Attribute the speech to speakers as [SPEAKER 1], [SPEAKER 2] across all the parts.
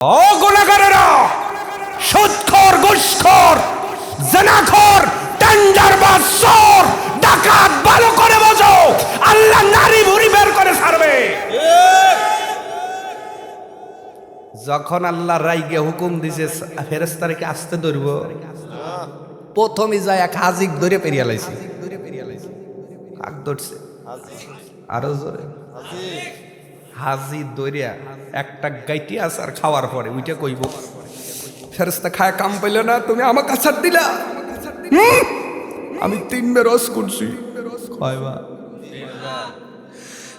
[SPEAKER 1] ও গুনাহগারেরা, সুদখোর, ঘুষখোর, জিনাখোর, টেন্ডারবাজ, চোর, ডাকাত, ভালো করে বোঝো, আল্লাহ নারী ভুঁড়ি বের করে ছাড়বে। যখন আল্লাহ রাইগে হুকুম দিছে ফেরেশতাকে আসতে ধরব, প্রথমে যায় এক হাজিক ধরে পেরিয়ে লাইছে। কাক ধরছে? আরো জোরে। হাজি দইরা একটা গাইটি আসার খাওয়ার পরে উইটা কইব, ফেরেশতা খায় কাম পাইল না, তুমি আমাকে আছাড় দিলা। আমি 3 বার রস করছি। কয়বা?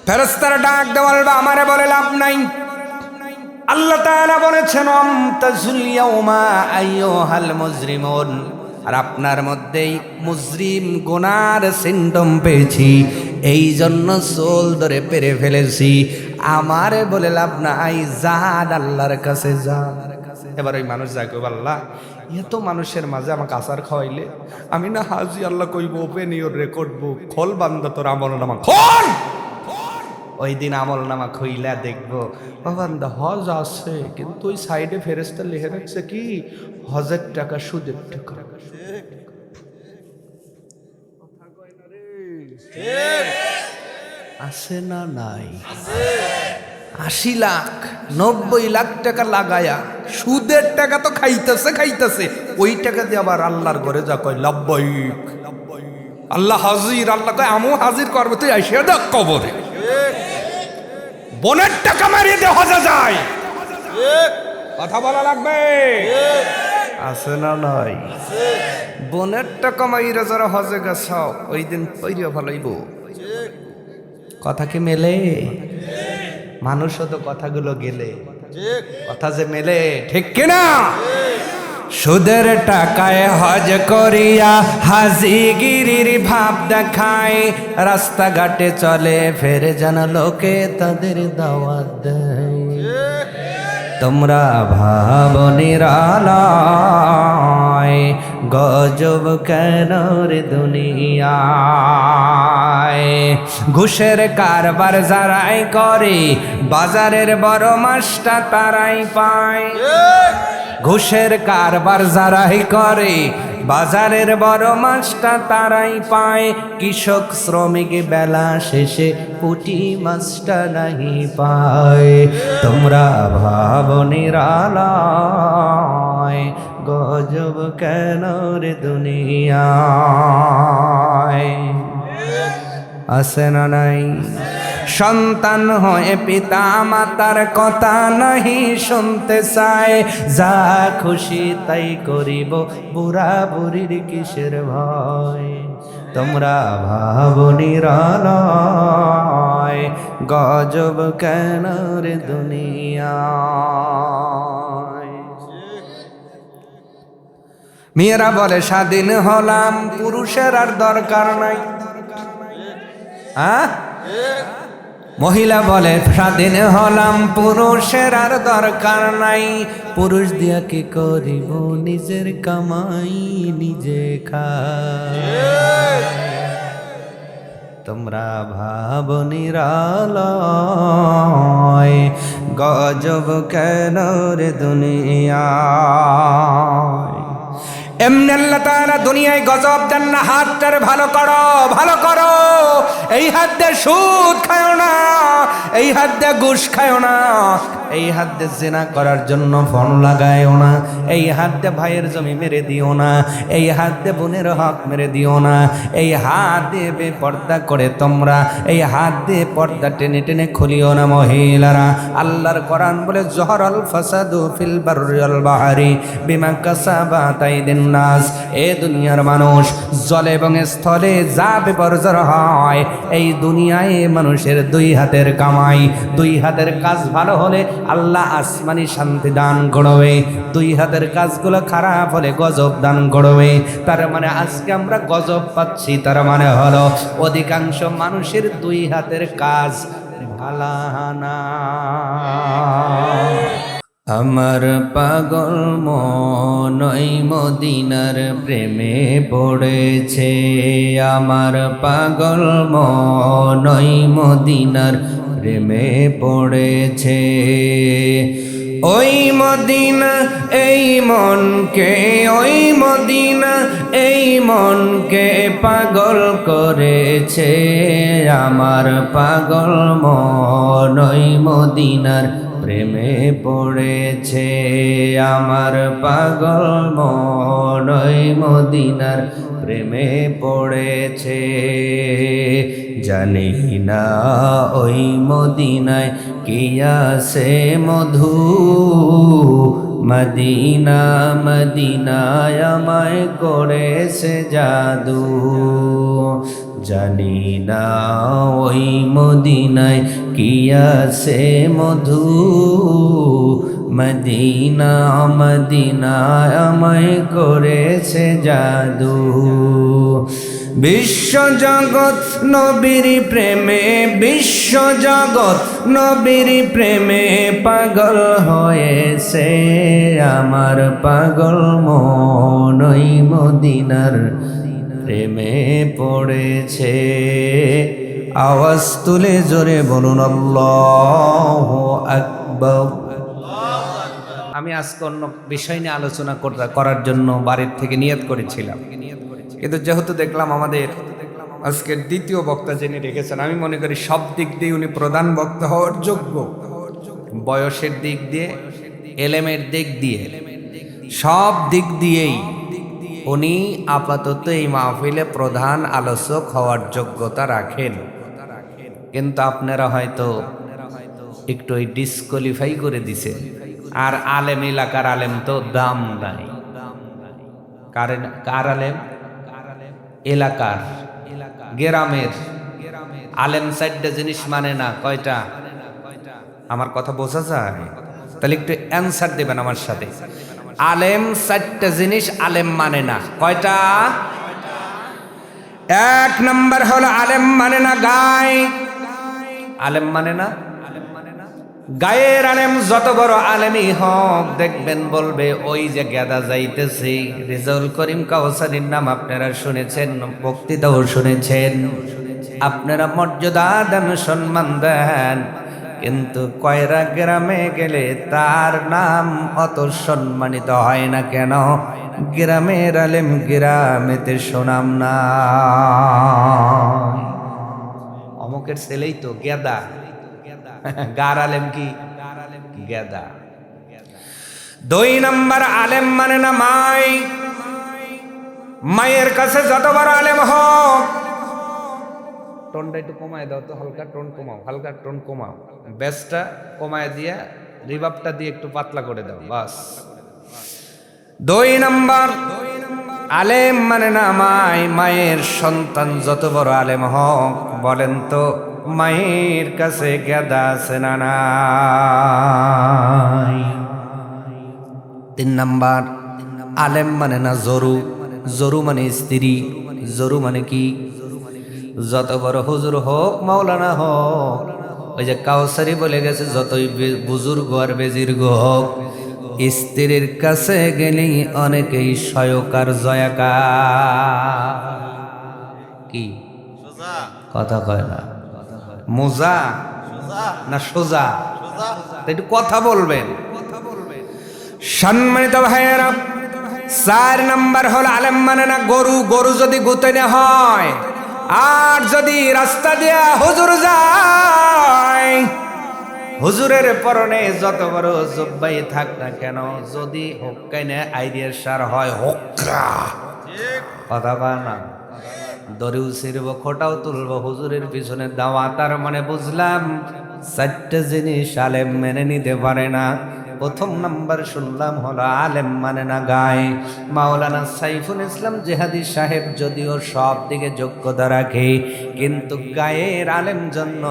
[SPEAKER 1] ফেরেশতারা ডাক দেওয়াল বা আমারে বলে লাভ নাই। আল্লাহ তাআলা বলেছেন আমতাজুল ইয়াউমা আইয়ুহাল মুজরিমুন, আর আপনার মধ্যেই মুজরিম গুনার সিম্পটম পেয়েছি, এই জন্য সোল ধরে পেরে ফেলেছি। আমারে বলে লাভ নাই, যান আল্লাহর কাছে যান। এবার ওই মানুষ যাকে আল্লাহ এত মানুষের মাঝে আমাকে আসার খাওয়াইলে আমি না হাজি, আল্লাহ কইব ওপেন ইউর রেকর্ড বুক, খোল বান্দা তোর আমল নামা খোল। ওই দিন আমল নামা খুইলা দেখবো বান্দা হজ আছে, কিন্তু ওই সাইডে ফেরেশতা লিখে রাখছে কি হজের টাকা সুদের টাকা। আছে না নাই? 80 লাখ 90 লাখ টাকা লাগায়া সুদের টাকা তো খাইতেছে, ওই টাকা দিয়ে আবার আল্লাহর ঘরে যা কয় লাব্বাইক আল্লাহ হাজির, আল্লাহ কয় আমু হাজির করবে, তুই আইসে দেখ কবরে। বোনের টাকা মারিয়ে দিয়ে হজে যায়, কথা বলা লাগবে। আছে না নাই? বোনের টাকা মাইরা যারা হজে গেছাও ওই দিন পইরিয়া ভালোইব। কথা কি মেলে? মানুষও তো কথাগুলো গেলে কথা যে মেলে, ঠিক কিনা? সুদের টাকায় হজ করিয়া হাজিগিরির ভাব দেখায়, রাস্তাঘাটে চলে ফেরে যেন লোকে তাদের দাওয়াত দেয়। তোমরা ভাবো নিরালায় গজব কেন রে দুনিয়ায়। ঘুষের কারবার যারাই করে বাজারের বড় মাছটা তারাই পায়। ঘুষের কারবার যারাই করে বাজারের বড় মাছটা তারাই পায়। কৃষক শ্রমিক বেলা শেষে পুঁটি মাছটা নাহি পায়। তোমরা ভাবো নিরালায় গজব কেন রে দুনিয়ায়। আছে না নাই? সন্তান হয়ে পিতা মাতার কথা নাহি শুনতে চায়, যা খুশি তাই করিব, বুড়া বুড়ির কিসের ভয়। তোমরা ভাবো নিরালায় গজব কেন রে দুনিয়ায়। মেয়েরা বলে স্বাধীন হলাম, পুরুষের আর দরকার নাই। মহিলা বলে স্বাধীন হলাম, পুরুষের আর দরকার নাই। পুরুষ দিয়া কি করিব, নিজের কামাই নিজে খায়। তোমরা ভাবো নিরালায় গজব কেন রে দুনিয়ায়। এমনি আল্লাহ তাআলা দুনিয়ায় গজব দেন না। হাতটারে ভালো করো, ভালো করো। এই হাত দিয়ে সুদ খায়ো না, এই হাত দিয়ে ঘুষ খায়ো না, এই হাত দিয়ে জিনা করার জন্য ফোন লাগায়ও না, এই হাত দিয়ে ভাইয়ের জমি মেরে দিও না, এই হাত দিয়ে বোনের হক মেরে দিও না, এই হাত দিয়ে বেপর্দা করে তোমরা এই হাত দিয়ে পর্দা টেনে টেনে খুলিও না মহিলারা। আল্লাহর কোরআন বলে জহরাল ফাসাদু ফিল বাররি ওয়াল বাহরি বিমা কাসাবাত আইদিন নাস। এ দুনিয়ার মানুষ জলে এবং স্থলে যা বিপর্যয় হয়, এই দুনিয়ায় মানুষের দুই হাতের কামাই। দুই হাতের কাজ ভালো হলে আল্লাহ আসমানি শান্তি দান করবে, দুই হাতের কাজগুলো খারাপ হলে গজব দান করবে। তার মানে আজকে আমরা গজব পাচ্ছি, তার মানে হলো অধিকাংশ মানুষের দুই হাতের কাজ ভালো না। আমার পাগল মন ওই মদিনার প্রেমে পড়েছে, আমার পাগল মন ওই মদিনার প্রেমে পড়েছে। ওই মদিনা এই মনকে, ওই মদিনা এই মনকে পাগল করেছে, আমার পাগল মন ওই মদিনার প্রেমে পড়েছে, আমার পাগল মন ওই মদিনার প্রেমে পড়েছে। জানি না ওই মদিনায় কি আছে মধু, মদিনা মদিনায় আমায় করেছে জাদু। জানি না ওই মদিনায় কি আছে মধু, মদিনা মদিনায় আমায় করেছে জাদু। বিশ্বজগৎ নবীর প্রেমে, বিশ্বজগৎ নবীর প্রেমে পাগল হয়েছে, আমার পাগল মন ওই মদিনার প্রেমে পড়েছে। আওয়াজ তুলে জোরে বলুন আল্লাহু আকবার। আমি আজকে অন্য বিষয় নিয়ে আলোচনা করার জন্য বাড়ির থেকে নিয়ত করেছিলাম, কিন্তু যেহেতু দেখলাম আমাদের আজকের দ্বিতীয় বক্তা যিনি রেখেছেন, আমি মনে করি সব দিক দিয়ে উনি প্রধান বক্তা হওয়ার যোগ্য। বয়সের দিক দিয়ে, এলেমের দিক দিয়ে, সব দিক দিয়েই উনি আপাতত এই মাহফিলে প্রধান আলোচক হওয়ার যোগ্যতা রাখেন। কিন্তু আপনারা হয়তো একটু ডিসকোয়ালিফাই করে দিছেন। আর আলেম, এলাকার আলেম তো দাম নাই। কার আলেম? এলাকার, গ্রামের আলেম। চারটা জিনিস মানে না। কয়টা? আমার কথা বোঝা যায়? তাহলে একটু অ্যান্সার দেবেন আমার সাথে। আলেম চারটা জিনিস আলেম মানে না। কয়টা? এক নাম্বার হলো আলেম মানে না গায়। আলেম মানে না গায়ের আলেম। যত বড় আলেমই হোক, দেখবেন বলবে ওই যে গেদা যাইতেছে। রেজাউল করিম কাউসারীর নাম আপনারা শুনেছেন, বক্তৃতাও শুনেছেন, আপনারা মর্যাদা দেন, সম্মান দেন, কিন্তু কয়রা গ্রামে গেলে তার নাম অত সম্মানিত হয় না কেন? গ্রামের আলেম গ্রামেতে সুনাম না। অমুকের ছেলেই তো গেদা, গার আলেম কি গেদা। দুই নাম্বার আলেম মানে না মাই। মায়ের কাছে যত বড় আলেম হোক, টোনটা একটু কমায় দাও তো, হালকা টোন কমাও, হালকা টোন কমাও, বেসটা কমায় দিয়ে রিভাবটা দিয়ে একটু পাতলা করে দাও, বাস। দুই নাম্বার আলেম মানে না মাই। মায়ের সন্তান যত বড় আলেম হোক, বলেন তো মায়ের কাছে গেদা আছে না নাই? তিন নাম্বার আলেম মানে না জরু। জরু মানে স্ত্রী। জরু মানে কি? যত বড় হুজুর হোক, মাওলানা হোক, ওই যে কাউসারি বলে গেছে, যতই বুজুর্গ আর বেজির্গ হোক, স্ত্রীর কাছে গেলেই অনেকেই সয়কার জয়াকার। কি কথা কয় না? মোজা না সোজা? একটু কথা বলবেন। সম্মানিত ভাইয়েরা, 4 নাম্বার হল আলেম মানে না গরু। গরু যদি গুতানো হয়, আর যদি রাস্তা দিয়া হুজুর যায়, হুজুরের পরনে যত বড় জুব্বাই থাক না কেন, যদি হোক্কাইনে আইডিয়ার সার হয়, হোক্কা কথা কয় না, দড়িও ছিড়ব, খোটাও তুলব, হুজুরের পিছনে দাওয়া। তার মানে বুঝলাম 4টা জিনিস আলেম মেনে নিতে পারে না। প্রথম নাম্বার শুনলাম হলো আলেম মানে না গায়ে। মাওলানা সাইফুল ইসলাম জিহাদি সাহেব যদিও সব দিকে যোগ্যতা রাখে, কিন্তু গায়ের আলেম জন্য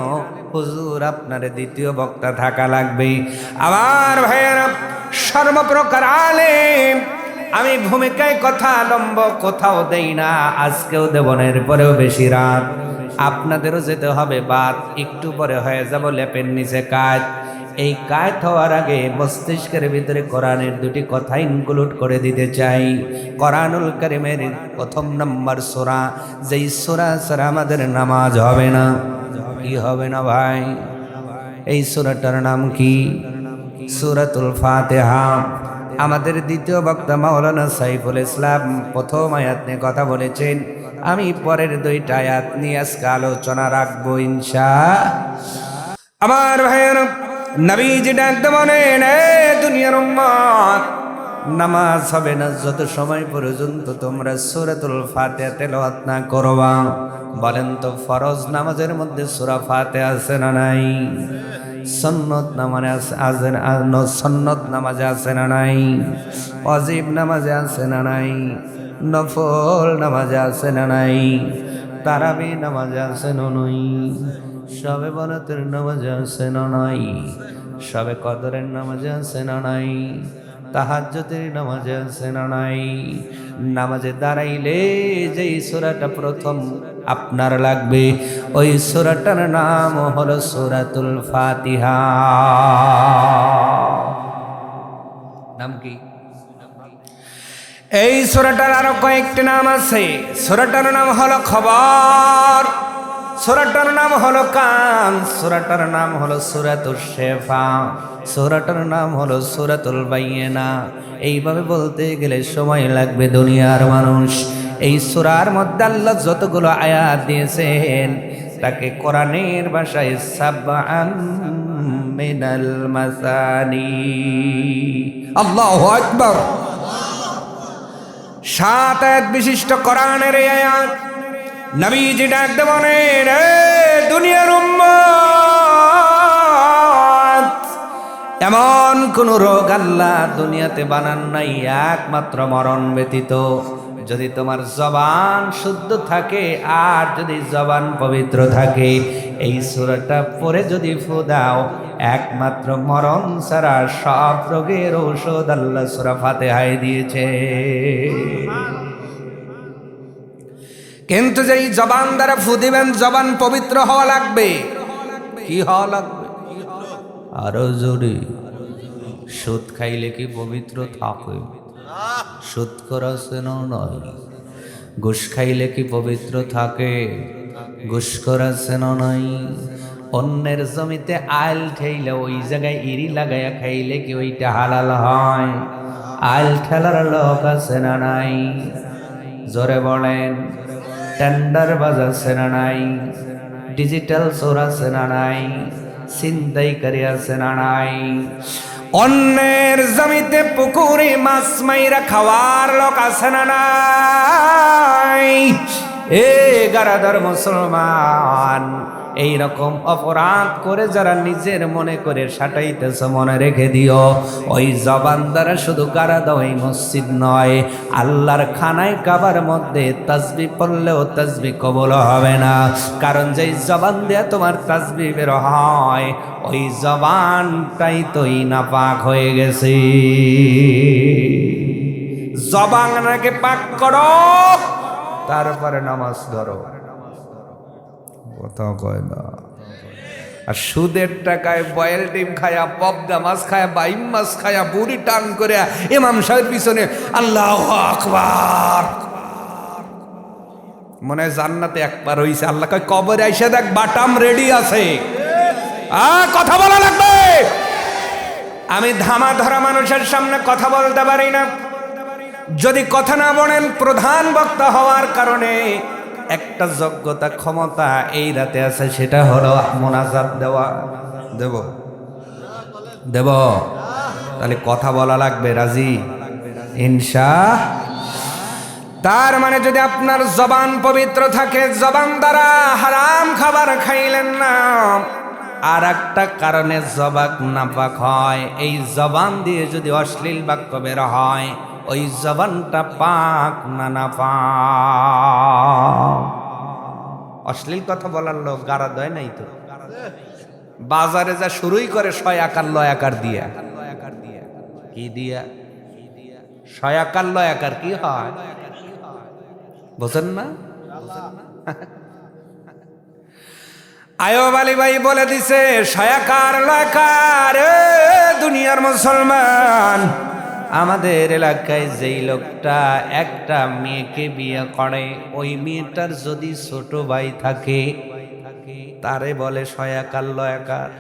[SPEAKER 1] হুজুর আপনার দ্বিতীয় বক্তা থাকা লাগবে। আবার ভাইয়েরা, সর্বপ্রকার আলেম, আমি ভূমিকায় কথা লম্ব কোথাও দেই না, আজকেও দেব না, এরপরেও বেশি রাত আপনাদেরও যেতে হবে। বাদ একটু পরে হয়ে যাব লেপের নিচে কাজ। এই কাজ হওয়ার আগে মস্তিষ্কের ভিতরে কোরআনের 2টি কথা ইনক্লুড করে দিতে চাই। কোরআনুল কারীমের প্রথম নাম্বার সূরা, যেই সূরা ছাড়া আমাদের নামাজ হবে না। কি হবে না ভাই? এই সূরাটার নাম কি? সূরাতুল ফাতিহা। আমাদের দ্বিতীয় বক্তা মাওলানা সাইফুল ইসলাম প্রথম আয়াত নিয়ে কথা বলেছেন, আমি পরের দুইটা আয়াত নিয়ে আজকে আলোচনা রাখবো ইনশাআল্লাহ। আমার ভাইয়ের নবীজি ডাকতে বলেন, এ দুনিয়ার উম্মত, নামাজ হবে না যত সময় পর্যন্ত তোমরা সূরাতুল ফাতিহা তেলাওয়াত না করবা। বলেন তো, ফরজ নামাজের মধ্যে সূরা ফাতিহা আছে না নাই? সুন্নত নামাজে আছে না? সুন্নত নামাজে আছে না নাই? ওয়াজিব নামাজে আছে না নাই? নফল নামাজে আছে না নাই? তারাবি নামাজে আছে না নাই? শবে বরাতের নামাজে আছে না নাই? শবে কদরের নামাজে আছে না নাই? তাহাজ্জুদের নামাজে আছে না নাই? নামাজে দাঁড়াইলে যেই সূরাটা প্রথম আপনার লাগবে, ওই সূরাটার নাম হলো সূরাতুল ফাতিহা। নাম কি? এই সূরাটার আরো কয়েকটি নাম আছে। সূরাটার নাম হলো খবর, সূরাটার নাম হলো কান, সূরাটার নাম হলো সূরাতুশ শিফা, সূরাটার নাম হলো সূরাতুল বাইয়িনা। এইভাবে বলতে গেলে সময় লাগবে দুনিয়ার মানুষ। এই সূরার মধ্যে আল্লাহ যতগুলো আয়াত দিয়েছেন তাকে কোরআনের ভাষায় সাবআন মিনাল মাসানি। আল্লাহু আকবার। 7 আয়াত বিশিষ্ট কোরআনের এই আয়াত নবীজি ডাকতে বলেন, এ দুনিয়ার উম্মত, এমন কোন রোগ আল্লাহ দুনিয়াতে বানান নাই একমাত্র মরণ ব্যতীত। যদি তোমার জবান শুদ্ধ থাকে আর যদি জবান পবিত্র থাকে, এই সূরাটা পড়ে যদি ফু দাও, একমাত্র মরণ ছাড়া সব রোগের ঔষধ আল্লাহ সূরা ফাতিহায় দিয়েছে। কিন্তু যেই জবান দ্বারা ফু দিবেন, জবান পবিত্র হওয়া লাগবে। কি হওয়া লাগবে? আরো জোরে। সুদ খাইলে কি পবিত্র থাকে? সুদ করা সেনা নয়। ঘুষ খাইলে কি পবিত্র থাকে? ঘুষ করা সেনা নাই। অন্যের জমিতে আইল ঠেইলে ওই জায়গায় ইরি লাগাইয়া খাইলে কি ওইটা হালাল হয়? আইল ঠেলার লোক আছে না নাই? জোরে বলেন। টেন্ডার বাজার সেনা নাই? ডিজিটাল চোর আছে না নাই? ছিনতাইকারী আছে না নাই? অন্যের জমিতে পুকুরে মাছ মাইরা খাওয়ার লোক আছে না নাই? এ গারাদার মুসলমান, এইরকম অপরাধ করে যারা নিজের মনে করে সাটাইতেছে, মনে রেখে দিও, ওই জবান দ্বারা শুধু গারাদা ওই মসজিদ নয়, আল্লাহর খানায় কাবার মধ্যে তাসবিহ পড়লেও তাসবিহ কবুল হবে না। কারণ যেই জবান দিয়ে তোমার তাসবিহ বের হয়, ওই জবানটাই তোই নাপাক হয়ে গেছে। জবানকে পাক করো, তারপরে নামাজ ধরো। কথা কয় না। আর সুদের টাকায় বয়েল ডিম খায়া, পবদা মাছ খায়া, বাইম মাছ খায়া, বুড়ি টান করে ইমাম সাহেবের পিছনে আল্লাহু আকবার। মনে হয় জান্নাতে একবার হইছে। আল্লাহ কয় কবরে আইসা দেখ, বাটাম রেডি আছে। কথা বলা লাগবে। আমি ধামা ধরা মানুষের সামনে কথা বলতে পারি না। যদি কথা না বলেন, প্রধান বক্তা হওয়ার কারণে একটা যোগ্যতা ক্ষমতা এই রাতে আছে, সেটা হলো মোনাজাত দেওয়া। দেব তাহলে কথা বলা লাগবে। রাজি? ইনশাআল্লাহ। তার মানে যদি আপনার জবান পবিত্র থাকে, জবান দ্বারা হারাম খাবার খাইলেন না। আর একটা কারণে জবান নাপাক হয়, এই জবান দিয়ে যদি অশ্লীল বাক্য বের হয়, ওই জবানটা পাক না নাপাক। অশ্লীল কথা বলার লোক গারা দেয় নাই তো। বাজারে যা শুরুই করে 6 আকার 9 আকার দিয়া। কি দিয়া? 6 আকার 9 আকার কি হয় বোঝেন না? আয়ুব আলী ভাই বলে দিছে 6 আকার 9 আকার। দুনিয়ার মুসলমান, আমাদের এলাকায় যেই লোকটা একটা মেয়েকে বিয়ে করে, ওই মেয়েটার যদি ছোট ভাই থাকে, তারে বলে 6 আকার 9 আকার।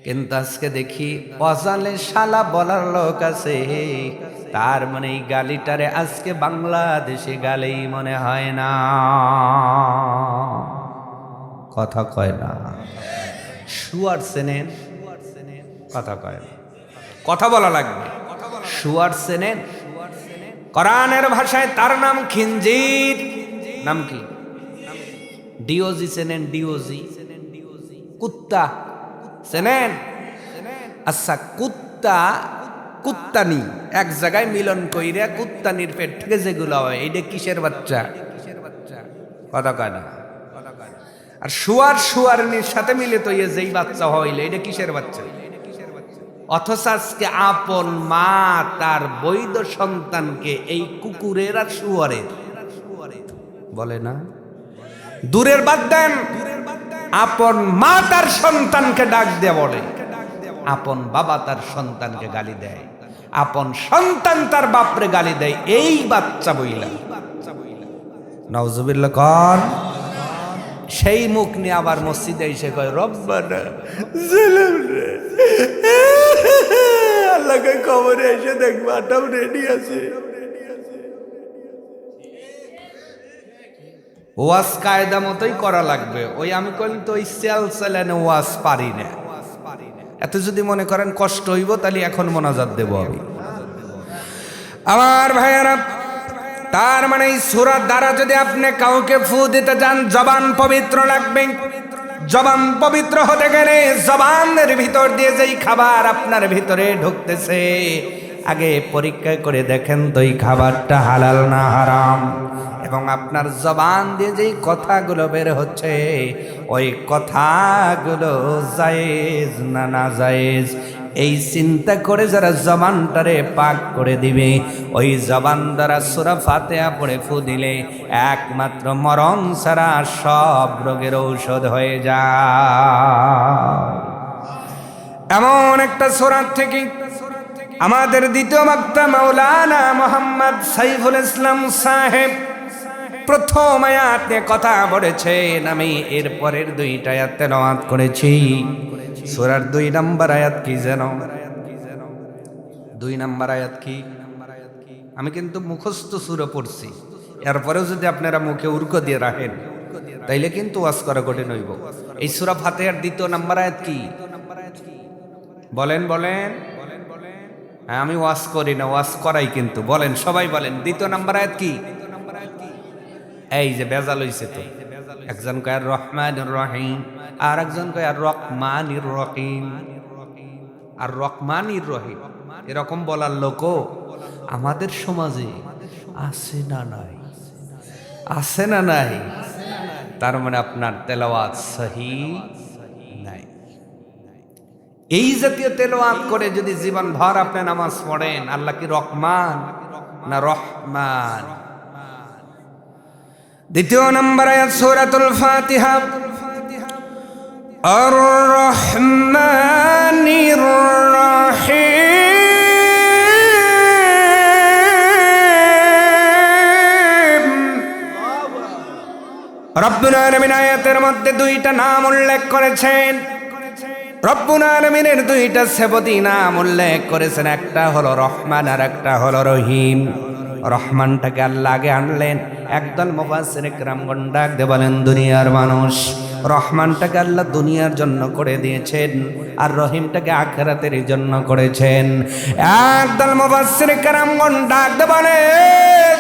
[SPEAKER 1] কিন্তু আজকে দেখি অজালে শালা বলার লোক আছে, তার মানে এই গালিটারে আজকে বাংলাদেশে গালেই মনে হয় না, কথা কয় না। শুয়ার চেনেন? কথা কয় না, কথা বলা লাগবে। শুয়ার চেনেন? কোরআনের ভাষায় তার নাম খিনজির। নাম কি? ডিওজি চেনেন? ডিওজি কুত্তা চেনেন? আচ্ছা, কুত্তা কুত্তানি এক জায়গায় মিলন কইরা কুত্তানির পেট থেকে যেগুলো হয়, এইটা কিসের বাচ্চা? কথা কয় না। আর শুয়ার শুয়ারনির সাথে মিলে তো যেই বাচ্চা হইলে এটা কিসের বাচ্চা? অথচ আজকে আপন মা তার বৈধ সন্তানকে এই কুকুরের আর শুয়ারের বলে না। দূরের বাদ দেন, আপন মা তার সন্তানকে ডাক দিয়ে বলে, আপন বাবা তার সন্তানকে গালি দেয়, আপন সন্তান তার বাপরে গালি দেয়, এই বাচ্চা বইলা। নাউজুবিল্লাহ কর। সেই মুখ নিয়ে আবার মসজিদে এসে কয় রব্বানা জালাম রে, আল্লাহকে কবরে এসে দেখবো আটাও রেডি আছে। ওয়াজ কায়দা মতোই করা লাগবে। ওই আমি কইল তো ওই সেল সেলেনে ওয়াজ পারি না। এত যদি মনে করেন কষ্ট হইব তাহলে এখন মোনাজাত দেব আমি। আমার ভাইয়ারা, তার মানে এই সূরার দ্বারা যদি আপনি কাউকে ফু দিতে যান, জবান পবিত্র লাগবে। জবান পবিত্র হতে গেলে জবানের ভিতর দিয়ে যেই খাবার আপনার ভিতরে ঢুকতেছে, আগে পরীক্ষা করে দেখেন তো এই খাবারটা হালাল না হারাম। এবং আপনার জবান দিয়ে যেই কথাগুলো বের হচ্ছে, ওই কথাগুলো জায়েজ না না জায়েজ, এই চিন্তা করে যারা জবানটারে পাক করে দিবে, ওই জবান দ্বারা সূরা ফাতিহা পড়ে ফু দিলে একমাত্র মরণ ছাড়া সব রোগের ঔষধ হয়ে যায়। এমন একটা সূরা থেকে আমাদের দ্বিতীয় বক্তা মাওলানা মোহাম্মদ সাইফুল ইসলাম সাহেব প্রথম আয়াত নিয়ে কথা বলেছেন। আমি এর পরের দুইটা আয়াত তেলাওয়াত করেছি। সূরার 2 নম্বর আয়াত কি যেন? 2 নম্বর আয়াত কি? আমি কিন্তু মুখস্থ সূরা পড়ছি, এরপরেও যদি আপনারা মুখে উর্ক দিয়ে রাখেন তাইলে কিন্তু ওয়াজ করা কঠিন হইব। এই সূরা ফাতিহার 2 নম্বর আয়াত কি? বলেন বলেন। হ্যাঁ, আমি ওয়াজ করি না, ওয়াজ করাই কিন্তু। বলেন সবাই বলেন, 2 নম্বর আয়াত কি? এই যে বেজাল হইছে তো, একজন কয় আর রহমানির রহিম, আর একজন কয় আর রহমানির রহিম। আর রহমানির রহিম এরকম বলার লোকও আমাদের সমাজে আছে না নাই? আছে না নাই? তার মানে আপনার তেলাওয়াত সহি নাই। এই জাতীয় তেলাওয়াত করে যদি জীবন ভর আপনি নামাজ পড়েন, আল্লাহ কি রহমান না রহমান? 2 নম্বর আয়াত সূরাতুল ফাতিহা, আর রহমানির রহিম। রব্বুল আলামিন আয়াতের মধ্যে 2টা নাম উল্লেখ করেছেন। রব্বুল আলামিনের 2টা সেবতী নাম উল্লেখ করেছেন, একটা হলো রহমান আর একটা হলো রহিম। রহমানটাকে আল্লাহ আগে আনলেন। একদল মুফাসসির কিরামগণ ডাক দিয়ে বলেন, দুনিয়ার মানুষ, রহমানটাকে আল্লাহ দুনিয়ার জন্য করে দিয়েছেন, আর রহিমটাকে আখিরাতের জন্য করেছেন। একদল মুফাসসির কিরামগণ ডাক দিয়ে বলে,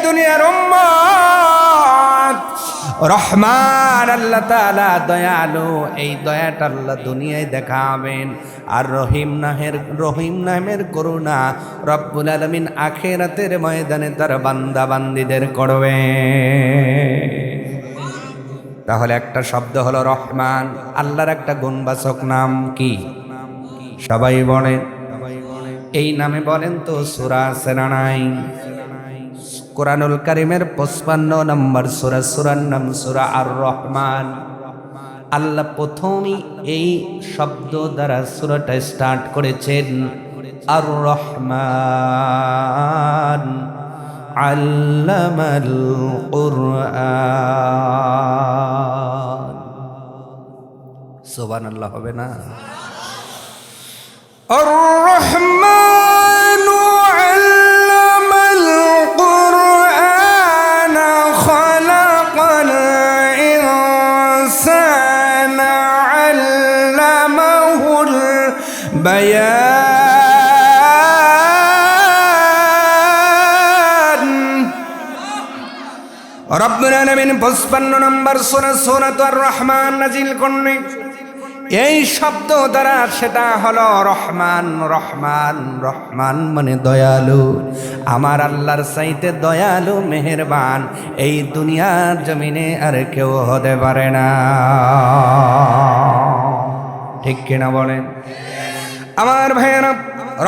[SPEAKER 1] দুনিয়ার উম্মত, রহমান আল্লাহ তাআলা দয়ালু, এই দয়াটা আল্লাহ দুনিয়ায় দেখাবেন। আর রহিম নামের করুণা রব্বুল আলামিন আখিরাতের ময়দানে তার বান্দা বান্দীদের করবে। তাহলে একটা শব্দ হলো রহমান, আল্লাহর একটা গুণবাচক নাম কি? সবাই বলেন। এই নামে বলেন তো সূরা আছে না নাই? কোরআনুল কারীমের 55 নম্বর সূরা, সূরার নাম সূরা আর রহমান। আল্লাহ প্রথমেই এই শব্দ দ্বারা সূরাটা স্টার্ট করেছেন, আর রহমান আল্লামাল কুরআন। সুবহানাল্লাহ হবে না? الرحمن علم القرآن خلق الإنسان علمه البيان রব্বুল আলামিন 55 নম্বর সূরাতুর রহমান নাজিল করলেন। এই শব্দ দ্বারা সেটা হলো রহমান। রহমান রহমান মানে দয়ালু। আমার আল্লাহর চাইতে দয়ালু মেহেরবান এই দুনিয়ার জমিনে আর কেউ হতে পারে না, ঠিক কিনা বলেন? আমার ভাইয়েরা,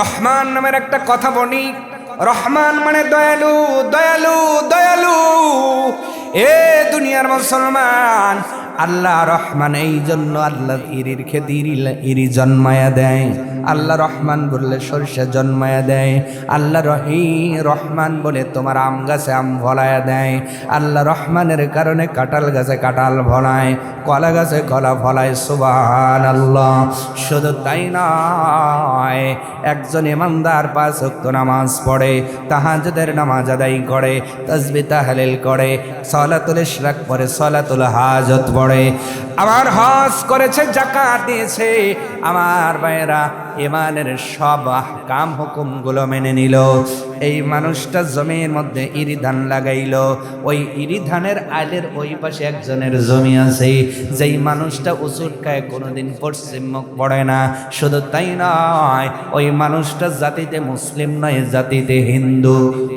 [SPEAKER 1] রহমান নামের একটা কথা বলি। রহমান মানে দয়ালু, দয়ালু, দয়ালু। এ দুনিয়ার মুসলমান, আল্লাহ রহমান, এই জন্য আল্লাহ ইরির খেতে ইরি জন্মায়া দেয়। আল্লাহ রহমান বললে সরষে জন্মায়া দেয়। আল্লাহ রহমান বলে তোমার আম গাছে আম ফলায়া দেয়। আল্লাহ রহমানের কারণে কাঁঠাল গাছে কাঁঠাল ফলায়, কলা গাছে কলা ফলায়। সুবহানাল্লাহ। শুধু তাই নয়, একজন ইমানদার 5 ওয়াক্ত নামাজ পড়ে, তাহাজ্জুদের নামাজ আদায় করে, তাসবিহ তাহলিল করে, সালাতুল ইশরাক পড়ে, সালাতুল হাজত পড়ে, আবার হজ করেছে, যাকাত দিয়েছে। আমার ভাইয়েরা, ইমানের সব আহকাম হুকুমগুলো মেনে নিল। এই মানুষটা জমির মধ্যে ইরি ধান লাগাইল। ওই ইরি ধানের আলের ওই পাশে একজনের জমি আছে। যেই মানুষটা উচুট খায়, কোনোদিন পশ্চিম মুখ পড়ে না। শুধু তাই নয়, ওই মানুষটা জাতিতে মুসলিম নয়, জাতিতে হিন্দু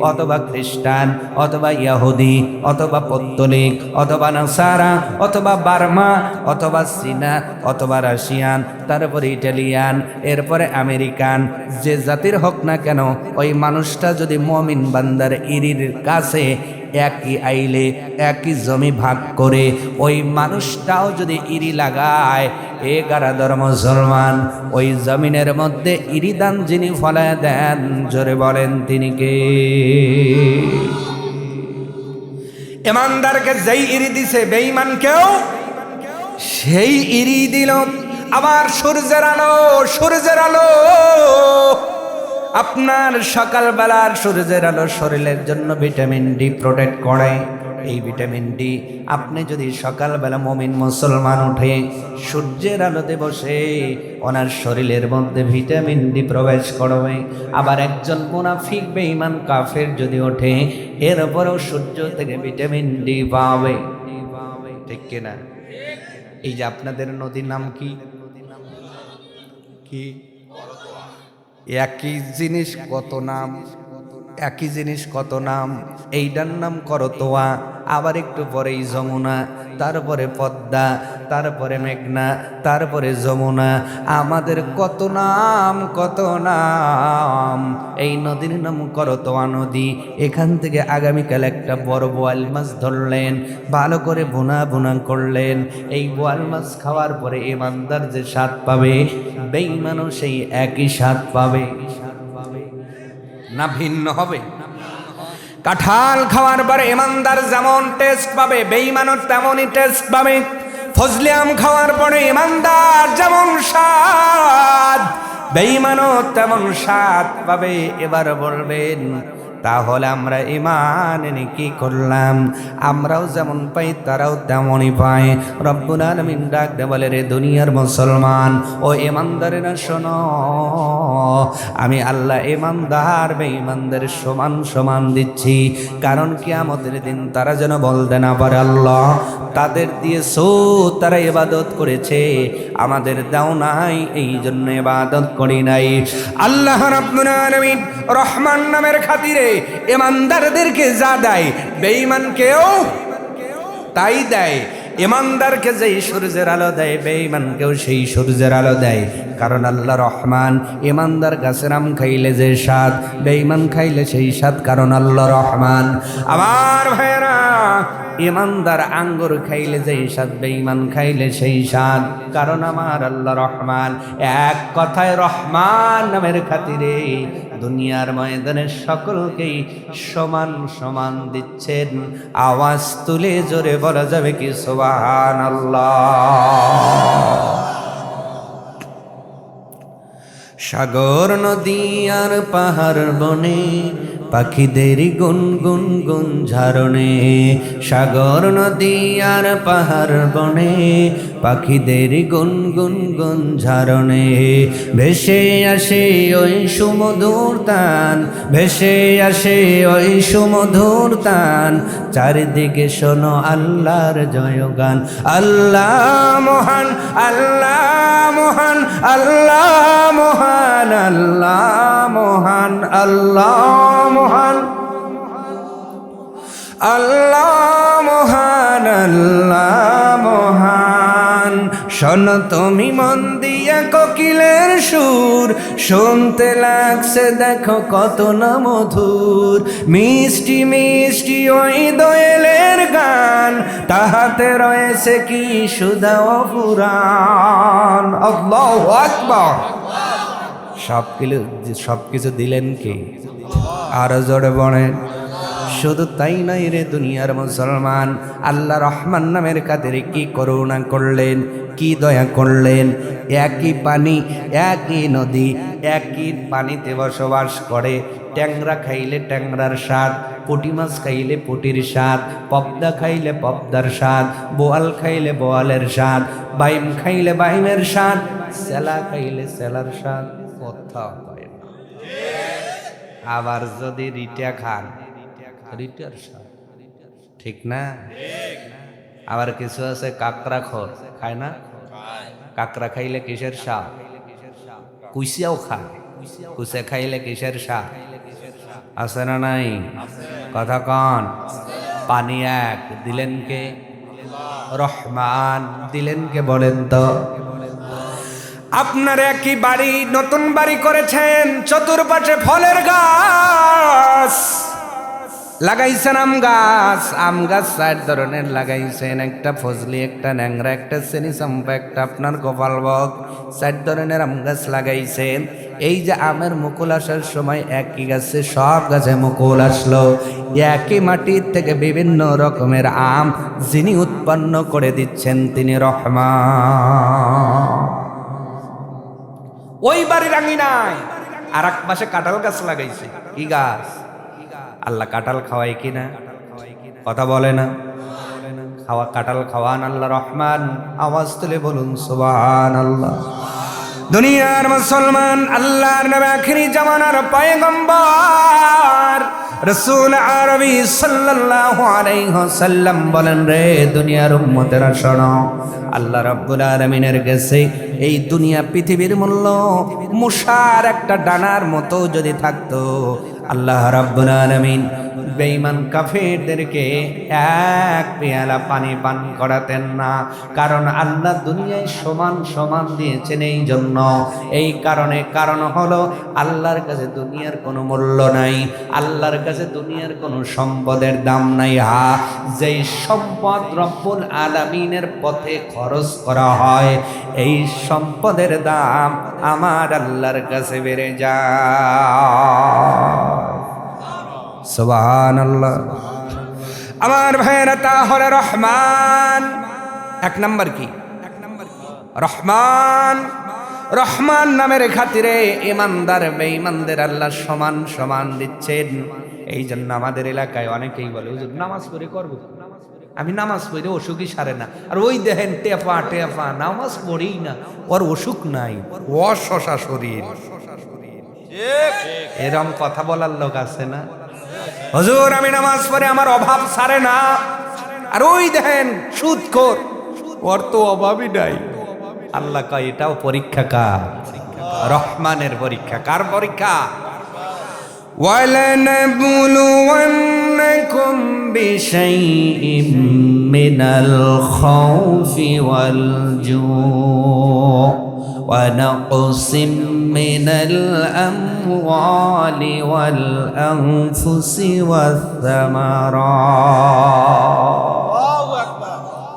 [SPEAKER 1] অথবা খ্রিস্টান অথবা ইয়াহুদি অথবা পত্তলিক অথবা নাসারা অথবা বার্মা অথবা চীনা অথবা রাশিয়ান, তারপরে ইটালিয়ান, এরপরে আমেরিকান। যে জাতির হোক না কেন, ওই মানুষটা যদি মুমিন বান্দার ইরির কাছে একই আইলে একই জমি ভাগ করে, ওই মানুষটাও যদি ইরি লাগায়, এ গারাদর মুসলমান, ওই জমিনের মধ্যে ইরি দান যিনি ফলায় দেন, জোরে বলেন তিনি কে? ইমানদারকে যেই ইরি দিছে, বেঈমানকেও সেই ইরি দিল। আবার সূর্যের আলো, সূর্যের আলো, আপনার সকালবেলার সূর্যের আলো শরীরের জন্য ভিটামিন ডি প্রোটেক্ট করে। এই ভিটামিন ডি আপনি যদি সকালবেলা মুমিন মুসলমান উঠে সূর্যের আলোতে বসে, ওনার শরীরের মধ্যে ভিটামিন ডি প্রবেশ করবে। আবার একজন মুনাফিক বেঈমান কাফের যদি ওঠে, এরপরেও সূর্য থেকে ভিটামিন ডি পাবে, ঠিক কিনা? এই যে আপনাদের নদীর নাম কি? কি? একই জিনিস কত নাম, একই জিনিস কত নাম। এইটার নাম করতোয়া, আবার একটু পরেই যমুনা, তারপরে পদ্মা, তারপরে মেঘনা, তারপরে যমুনা। আমাদের কত নাম, কত নাম। এই নদীর নাম করতোয়া নদী। এখান থেকে আগামীকাল একটা বড় বোয়াল মাছ ধরলেন, ভালো করে ভুনা ভুনা করলেন। এই বোয়াল মাছ খাওয়ার পরে ইমানদার যে স্বাদ পাবে, বেঈমানও সেই একই স্বাদ পাবে, না ভিন্ন হবে? কাঁঠাল খাওয়ার পরে ইমানদার যেমন টেস্ট পাবে, বেঈমানও তেমনই টেস্ট পাবে। ফজলি আম খাওয়ার পরে ইমানদার যেমন স্বাদ, বেঈমানও তেমন স্বাদ পাবে। এবার বলবেন, তাহলে আমরা ঈমান এনে কি করলাম? আমরাও যেমন পাই তারাও তেমনই পায়। রব্বুল আলামিন ডাক দে বলে, রে দুনিয়ার মুসলমান ও ঈমানদারেরা শোনো, আমি আল্লাহ ঈমানদার বেঈমানদের সমান সমান দিচ্ছি। কারণ কিয়ামতের দিন তারা যেন বলতে না পারে, আল্লাহ তাদের দিয়েছো, তারা ইবাদত করেছে, আমাদের দাও নাই, এই জন্য ইবাদত করি নাই। আল্লাহ রাব্বুল আলামিন রহমান নামের খাতিরে ইমানদারদেরকে যা দেয়, বেঈমানকেও তাই দেয়। ইমানদারকে যেই সূর্যের আলো দেয়, বেঈমানকেও সেই সূর্যের আলো দেয়। কারণ আল্লাহ রহমান। ইমানদার গাছের আম খাইলে যে স্বাদ, বেঈমান খাইলে সেই স্বাদ, কারণ আল্লাহ রহমান। আমার ভাইয়েরা, ইমানদার আঙ্গুর খাইলে যেই স্বাদ, বেঈমান খাইলে সেই স্বাদ, কারণ আমার আল্লাহ রহমান। এক কথায় রহমান নামের খাতিরে দুনিয়ার ময়দানে সকলকেই সমান সমান দিচ্ছেন। আওয়াজ তুলে জোরে বলা যাবে কি সুবহানাল্লাহ? সাগর নদী আর পাহাড় বনে পাখিদের গুনগুন গুন ঝারণে, সাগর নদী আর পাহাড় বনে পাখিদের গুনগুন গুন ঝারণে, ভেসে আসে ওই সুমধুর তান, ভেসে আসে ওই সুমধুর তান, চারিদিকে শোনো আল্লাহর জয়গান। আল্লাহ মহান, আল্লাহ মহান, আল্লাহ মহান, আল্লাহ মহান, আল্লাহ মহান, আল্লাহ মহান, আল্লাহ মহান। শোনো তুমি মন দিয়া কোকিলের সুর, শুনতে লাগছে দেখো কত না মধুর, মিষ্টি মিষ্টি ওই দোয়েলের গান, তাহাতে রয়েছে কি সুধা ও পুরাণ। আল্লাহু আকবার। সবকিছু দিলেন কে? আরো জোরে বলেন। শুধু তাই নাই রে দুনিয়ার মুসলমান, আল্লাহ রহমান নামের কাদের কি করুণা করলেন, কি দয়া করলেন। একই পানি, একই নদী, একই পানিতে বসবাস করে। ট্যাংরা খাইলে ট্যাংরার স্বাদ, পুঁটি মাছ খাইলে পুঁটির স্বাদ, পদ্মা খাইলে পদ্মার স্বাদ, বোয়াল খাইলে বোয়ালের স্বাদ, বাইম খাইলে বাইমের স্বাদ, সেলা খাইলে সেলার স্বাদ, কোথাও পায় না। আবার যদি রিটা খান, রিটার স্বাদ, ঠিক না? আবার কিছু আছে কাঁকড়া খোর, খায় না? কাঁকড়া খাইলে কিসের স্বাদ? কুইসিয়াও খায়, কুইসা খাইলে কিসের স্বাদ? আছে না নাই? কথা কন। পানি এক, দিলেন কে? রহমান। দিলেন কে বলেন তো? আপনার একই বাড়ি, নতুন বাড়ি করেছেন, চতুর্পাশে ফলের গাছ লাগাইছেন, আম গাছ, আম গাছ 4 ধরনের লাগাইছেন, একটা ফজলি, একটা ন্যাংরা, একটা চেনি চাম্পা, একটা আপনার গোপালভোগ, 4 ধরনের আম গাছ লাগাইছেন। এই যে আমের মুকুল আসার সময় একই গাছে সব গাছে মুকুল আসলো, একই মাটির থেকে বিভিন্ন রকমের আম যিনি উৎপন্ন করে দিচ্ছেন তিনি রহমান। ওই বাড়ির আঙিনায় আর এক পাশে কাঁঠাল গাছ লাগাইছে। কি গাছ? আল্লাহ কাঁঠাল খাওয়াই কিনা? কথা বলে না? খাওয়া, কাঁঠাল খাওয়ান আল্লাহ রহমান। আওয়াজ তুলে বলুন সুবহানাল্লাহ। দুনিয়ার মুসলমান, আল্লাহর নবী আখিরি জামানার পয়গম্বর রাসূল আরবি সাল্লাল্লাহু আলাইহি ওয়াসাল্লাম বলেন, রে দুনিয়ার উম্মতেরা শোনো, আল্লাহ রাব্বুল আলামিনের কাছে এই দুনিয়া পৃথিবীর মূল্য মুশার একটা ডানার মতো যদি থাকতো, আল্লাহ রাব্বুল আলামিন বেঈমান কাফেরদেরকে 1 পেয়ালা পানি পান করাতেন না। কারণ আল্লাহ দুনিয়ায় সমান সমান দিয়েছেন এই জন্য। এই কারণ হলো আল্লাহর কাছে দুনিয়ার কোনো মূল্য নাই, আল্লাহর কাছে দুনিয়ার কোনো সম্পদের দাম নাই। যেই সম্পদ রব্বুল আলামিনের পথে খরচ করা হয়, এই সম্পদের দাম আমার আল্লাহর কাছে বেড়ে যায়। সুবহানাল্লাহ। আমার ভাইয়েরা, তাহলে রহমান 1 নাম্বার কি? রহমান। রহমান নামের খাতিরে ইমানদার বেঈমানদের আল্লাহ সমান সমান দিচ্ছেন। এই জন্য আমাদের এলাকায় অনেকেই বলে, হুজুর নামাজ পড়ে করব, আমি নামাজ পড়ে অসুখই সারে না। আর ওই দেখেন টেপা টেপা নামাজ পড়েই না, ওর অসুখ নাই, অশসা শরীর। এরম কথা বলার লোক আছে না? হুজুর আমি নামাজ পড়ে আমার অভাব সারে না। আর ওই দেখেন সুদখোর, ওর তো অভাবই নাই। আল্লাহ কয় এটাও পরীক্ষা। কার? রহমানের পরীক্ষা। কার পরীক্ষা? وَلَنَبْلُوَنَّكُمْ بِشَيْءٍ مِّنَ الْخَوْفِ وَالْجُوعِ وَنَقْصٍ مِّنَ الْأَمْوَالِ وَالْأَنفُسِ وَالثَّمَرَاتِ।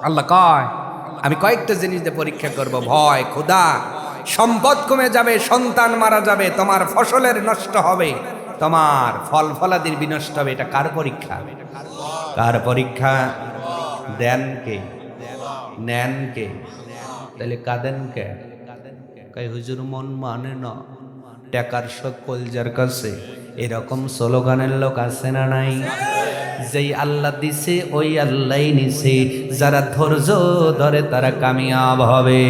[SPEAKER 1] আল্লাহ কয় আমি কয়েকটা জিনিস দিয়ে পরীক্ষা করব, ভয়, ক্ষুধা, সম্পদ কমে যাবে, সন্তান মারা যাবে, তোমার ফসলের নষ্ট হবে, তোমার ফল ফলাদির বিনষ্ট হবে। এটা কার পরীক্ষা? কার পরীক্ষা? দেন কে? নেন কে? তাহলে কাঁদেন কে? কই হুজুর মন মানে না, টাকার শোক কলজার কাছে, এরকম স্লোগানের লোক আছে না নাই? যেই আল্লাহ দিছে ওই আল্লাহই নিছে, যারা ধৈর্য ধরে তারা কামিয়াব হবে।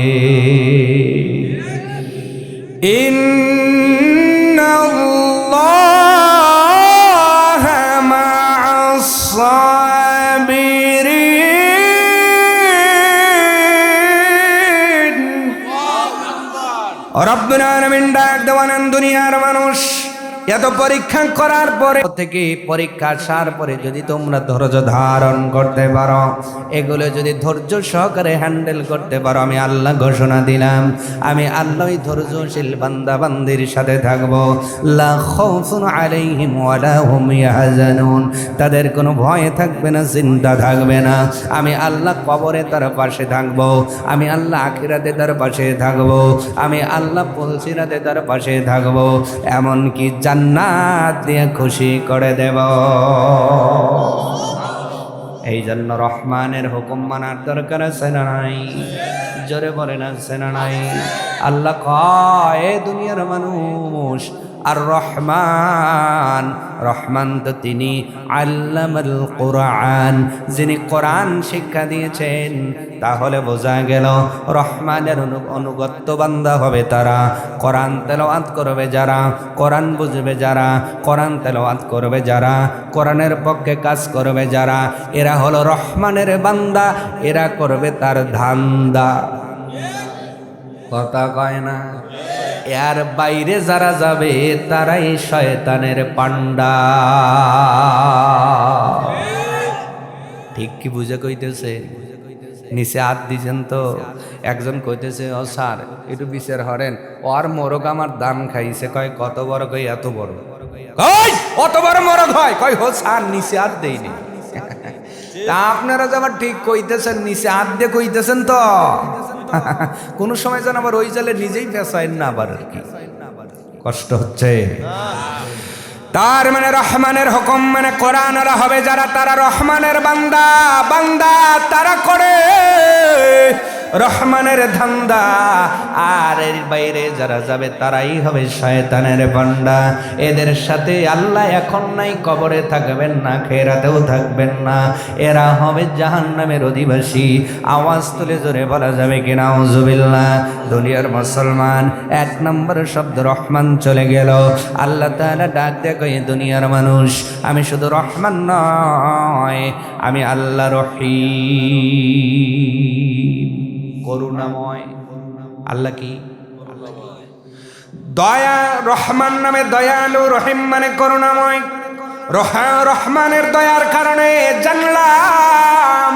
[SPEAKER 1] ইন্নাল্লাহা মা'আস সাবিরিন। রব্বুল আলামিন ডাক দেওয়ান দুনিয়ার মানুষ, এত পরীক্ষা করার পরে থেকে পরীক্ষা আসার পরে যদি তোমরা ধৈর্য ধারণ করতে পারো, এগুলো যদি ধৈর্য সহকারে হ্যান্ডেল করতে পারো, আমি আল্লাহ ঘোষণা দিলাম, আমি আল্লাহই ধৈর্যশীল বান্দা বান্দির সাথে থাকবো। লা খাউফুন আলাইহিম ওয়ালা হুম ইয়াহজানুন, তাদের কোনো ভয় থাকবে না, চিন্তা থাকবে না। আমি আল্লাহ কবরে তার পাশে থাকবো, আমি আল্লাহ আখিরাতে তার পাশে থাকবো, আমি আল্লাহ পুলসিরাতে তার পাশে থাকবো, এমনকি জান্নাত দিয়ে খুশি করে দেব। এই জন্য রহমানের হুকুম মানার দরকার আছে না নাই? জোরে বলেন আছে না নাই? আল্লাহ কয় দুনিয়ার মানুষ, আর রহমান, রহমান তো তিনি আল্লামাল কোরআন, যিনি কোরআন শিক্ষা দিয়েছেন। তাহলে বোঝা গেল রহমানের অনুগত্য বান্দা হবে তারা, কোরআন তেলাওয়াত করবে যারা, কোরআন বুঝবে যারা, কোরআন তেলাওয়াত করবে যারা, কোরআনের পক্ষে কাজ করবে যারা, এরা হলো রহমানের বান্দা, এরা করবে তার ধান্দা। কথা কয় না? এর বাইরে যারা যাবে তারাই শয়তানের পান্ডা। ঠিক কি বুঝে কইতেছে? নিচে হাত দিছেন তো? একজন কইতেছে, ও স্যার একটু বিচার হরেন, ওর মোরগ আমার দান খাইছে। কয় কত বড়? কই এত বড়। কই অত বড় মোরগ হয়? কই হো স্যার নিচে হাত দেয়নি। তা আপনারা যাবার ঠিক কইতেছেন, নিচে হাত দিয়ে কইতেছেন তো? কোন সময় যেন আবার ওই জালে নিজেই ফেসাইন না, আবার আর কি কষ্ট হচ্ছে। তার মানে রহমানের হুকুম মানে কোরআন হবে যারা, তারা রহমানের বান্দা। বান্দা তারা করে রহমানের ধান্দা, আর এর বাইরে যারা যাবে তারাই হবে শয়তানের বান্দা। এদের সাথে আল্লাহ এখন নাই, কবরে থাকবেন না, খেরাতেও থাকবেন না, এরা হবে জাহান্নামের অধিবাসী। আওয়াজ তুলে জোরে বলা যাবে কি নাউজুবিল্লাহ? দুনিয়ার মুসলমান, এক নম্বর শব্দ রহমান চলে গেল। আল্লাহ তাআলা ডাক দেয়, দুনিয়ার মানুষ, আমি শুধু রহমান নয়, আমি আল্লাহ রহিম, করুণাময়। আল্লাহ কি? দয়া। রহমান নামে দয়ালু, রহিম মানে করুণাময়। রহমানের দয়ার কারণে জানলাম